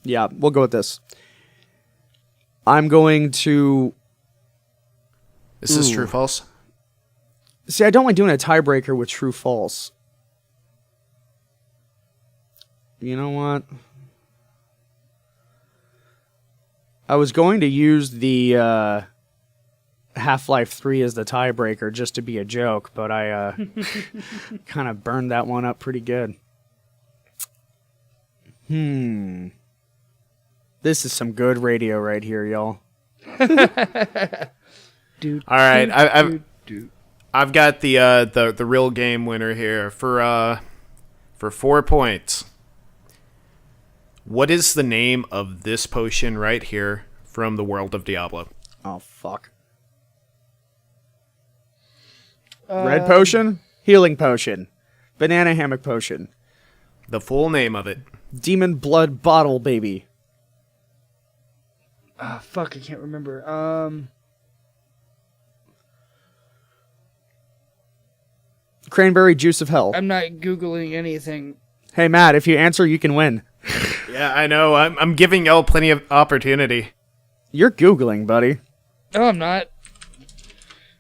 A: Yeah, we'll go with this. I'm going to...
B: This is
A: Ooh.
B: true, false.
A: See, I don't like doing a tiebreaker with true false. You know what? I was going to use the Half-Life 3 as the tiebreaker just to be a joke, but I kind of burned that one up pretty good. This is some good radio right here, y'all.
C: Dude.
B: All right, I've got the real game winner here for 4 points. What is the name of this potion right here from the world of Diablo?
A: Oh, fuck. Red potion? Healing potion. Banana hammock potion.
B: The full name of it.
A: Demon blood bottle baby.
C: Fuck, I can't remember.
A: Cranberry juice of hell.
C: I'm not Googling anything.
A: Hey, Matt, if you answer, you can win.
B: Yeah, I know. I'm giving y'all plenty of opportunity.
A: You're Googling, buddy.
C: No, I'm not.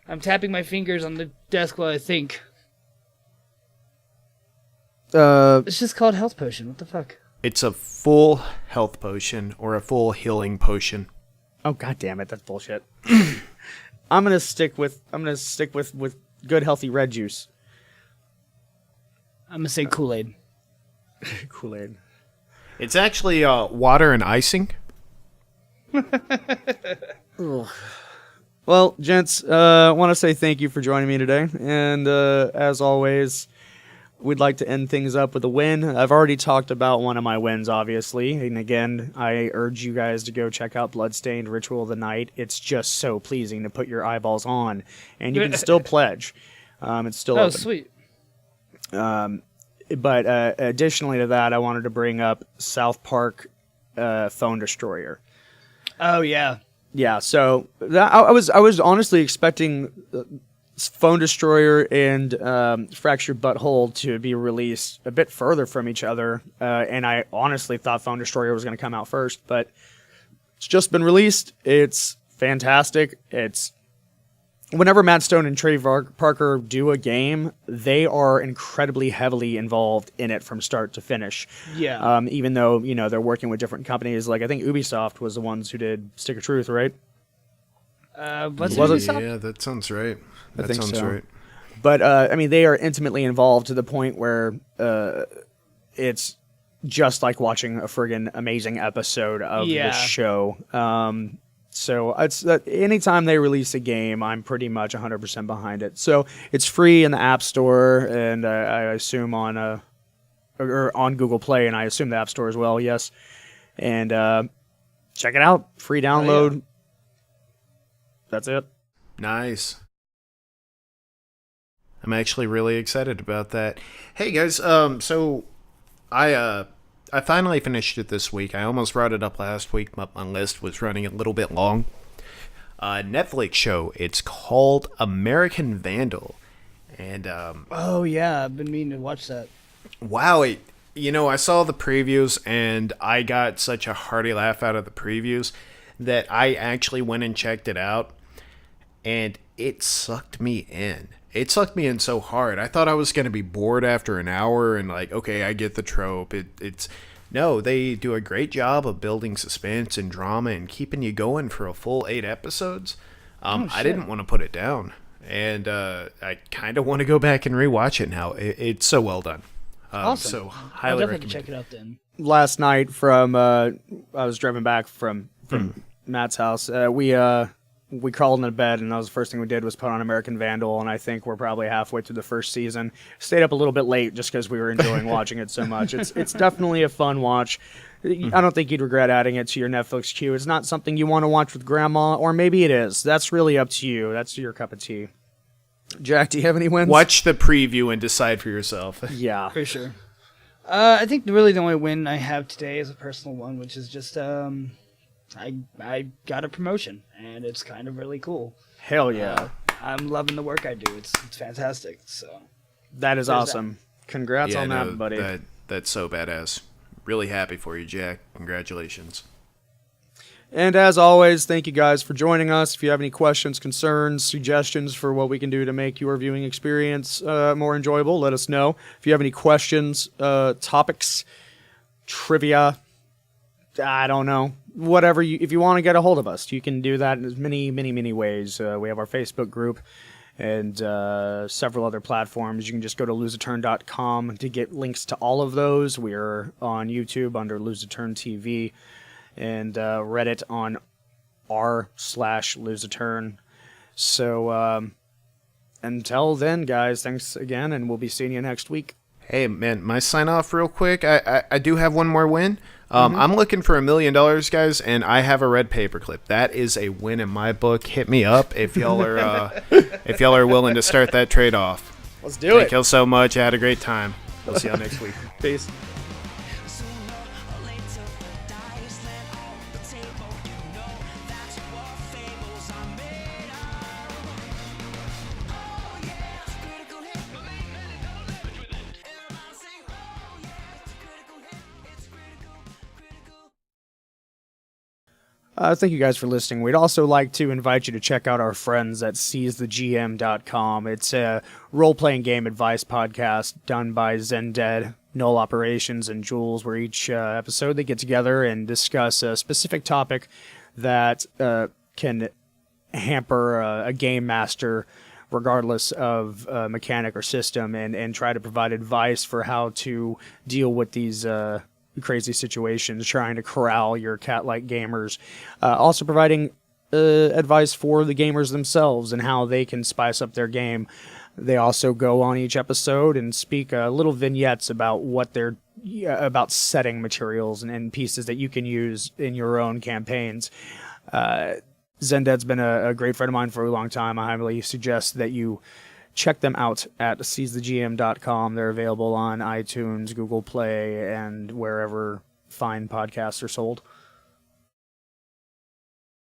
C: I'm tapping my fingers on the desk while I think. It's just called health potion. What the fuck?
B: It's a full health potion or a full healing potion.
A: Oh, god damn it, that's bullshit. I'm gonna stick with good healthy red juice.
C: I'm gonna say Kool-Aid.
A: Kool-Aid.
B: It's actually water and icing.
A: Well, gents, I want to say thank you for joining me today. And as always, we'd like to end things up with a win. I've already talked about one of my wins, obviously. And again, I urge you guys to go check out Bloodstained Ritual of the Night. It's just so pleasing to put your eyeballs on. And you can still pledge. It's still open.
C: Sweet.
A: But additionally to that, I wanted to bring up South Park Phone Destroyer.
C: Oh, yeah.
A: Yeah, so I was honestly expecting Phone Destroyer and Fractured Butthole to be released a bit further from each other, and I honestly thought Phone Destroyer was going to come out first, but it's just been released. It's fantastic. It's whenever Matt Stone and Trey Parker do a game, they are incredibly heavily involved in it from start to finish.
C: Yeah.
A: Even though, they're working with different companies. Like, I think Ubisoft was the ones who did Stick of Truth, right?
C: What's
A: Was it?
C: Ubisoft?
B: Yeah, that sounds right.
A: I
B: That
A: think
B: sounds
A: so.
B: right.
A: But, they are intimately involved to the point where it's just like watching a friggin' amazing episode of the show. So it's anytime they release a game, I'm pretty much 100% behind it. So it's free in the App Store, and I assume on Google Play, and I assume the App Store as well. Yes, and check it out, free download.
C: yeah.
A: That's it.
B: Nice. I'm actually really excited about that. Hey guys, so I finally finished it this week. I almost brought it up last week, but my list was running a little bit long. Netflix show. It's called American Vandal, and
C: Oh, yeah. I've been meaning to watch that.
B: wow, I saw the previews and I got such a hearty laugh out of the previews that I actually went and checked it out, and it sucked me in. It sucked me in so hard. I thought I was going to be bored after an hour and like, okay, I get the trope. It's No, they do a great job of building suspense and drama and keeping you going for a full 8 episodes. I didn't want to put it down, and I kind of want to go back and rewatch it now. It's so well done.
C: Awesome.
B: So
C: I'll
B: highly
C: definitely
B: recommend.
C: check it out then.
A: Last night I was driving back from Matt's house. We crawled into bed, and that was the first thing we did was put on American Vandal, and I think we're probably halfway through the first season. Stayed up a little bit late just because we were enjoying watching it so much. It's definitely a fun watch. I don't think you'd regret adding it to your Netflix queue. It's not something you want to watch with grandma, or maybe it is. That's really up to you. That's your cup of tea. Jack, do you have any wins?
B: Watch the preview and decide for yourself.
A: Yeah.
C: For sure. I think really the only win I have today is a personal one, which is just I got a promotion, and it's kind of really cool.
A: Hell yeah.
C: I'm loving the work I do. It's fantastic. So
A: That is awesome. Congrats on that, buddy.
B: That's so badass. Really happy for you, Jack. Congratulations.
A: And as always, thank you guys for joining us. If you have any questions, concerns, suggestions for what we can do to make your viewing experience more enjoyable, let us know. If you have any questions, topics, trivia, I don't know, whatever. If you want to get a hold of us, you can do that in many ways. We have our Facebook group and several other platforms. You can just go to loseaturn.com to get links to all of those. We are on YouTube under Lose a Turn TV. And Reddit on r/loseaturn. So until then, guys, thanks again, and we'll be seeing you next week.
B: Hey, man, my sign off real quick. I do have one more win. I'm looking for $1 million, guys, and I have a red paperclip. That is a win in my book. Hit me up if y'all are willing to start that trade off.
A: Let's do it.
B: Thank y'all so much. I had a great time. We'll see y'all next week.
A: Peace. Thank you guys for listening. We'd also like to invite you to check out our friends at seizethegm.com. It's a role-playing game advice podcast done by Zendead, Null Operations, and Jules, where each episode they get together and discuss a specific topic that can hamper a game master regardless of mechanic or system, and try to provide advice for how to deal with these crazy situations, trying to corral your cat-like gamers. Also providing advice for the gamers themselves and how they can spice up their game. They also go on each episode and speak little vignettes about what they're about setting materials and pieces that you can use in your own campaigns. Zendead's been a great friend of mine for a long time. I highly suggest that you check them out at seizethegm.com. They're available on iTunes, Google Play, and wherever fine podcasts are sold.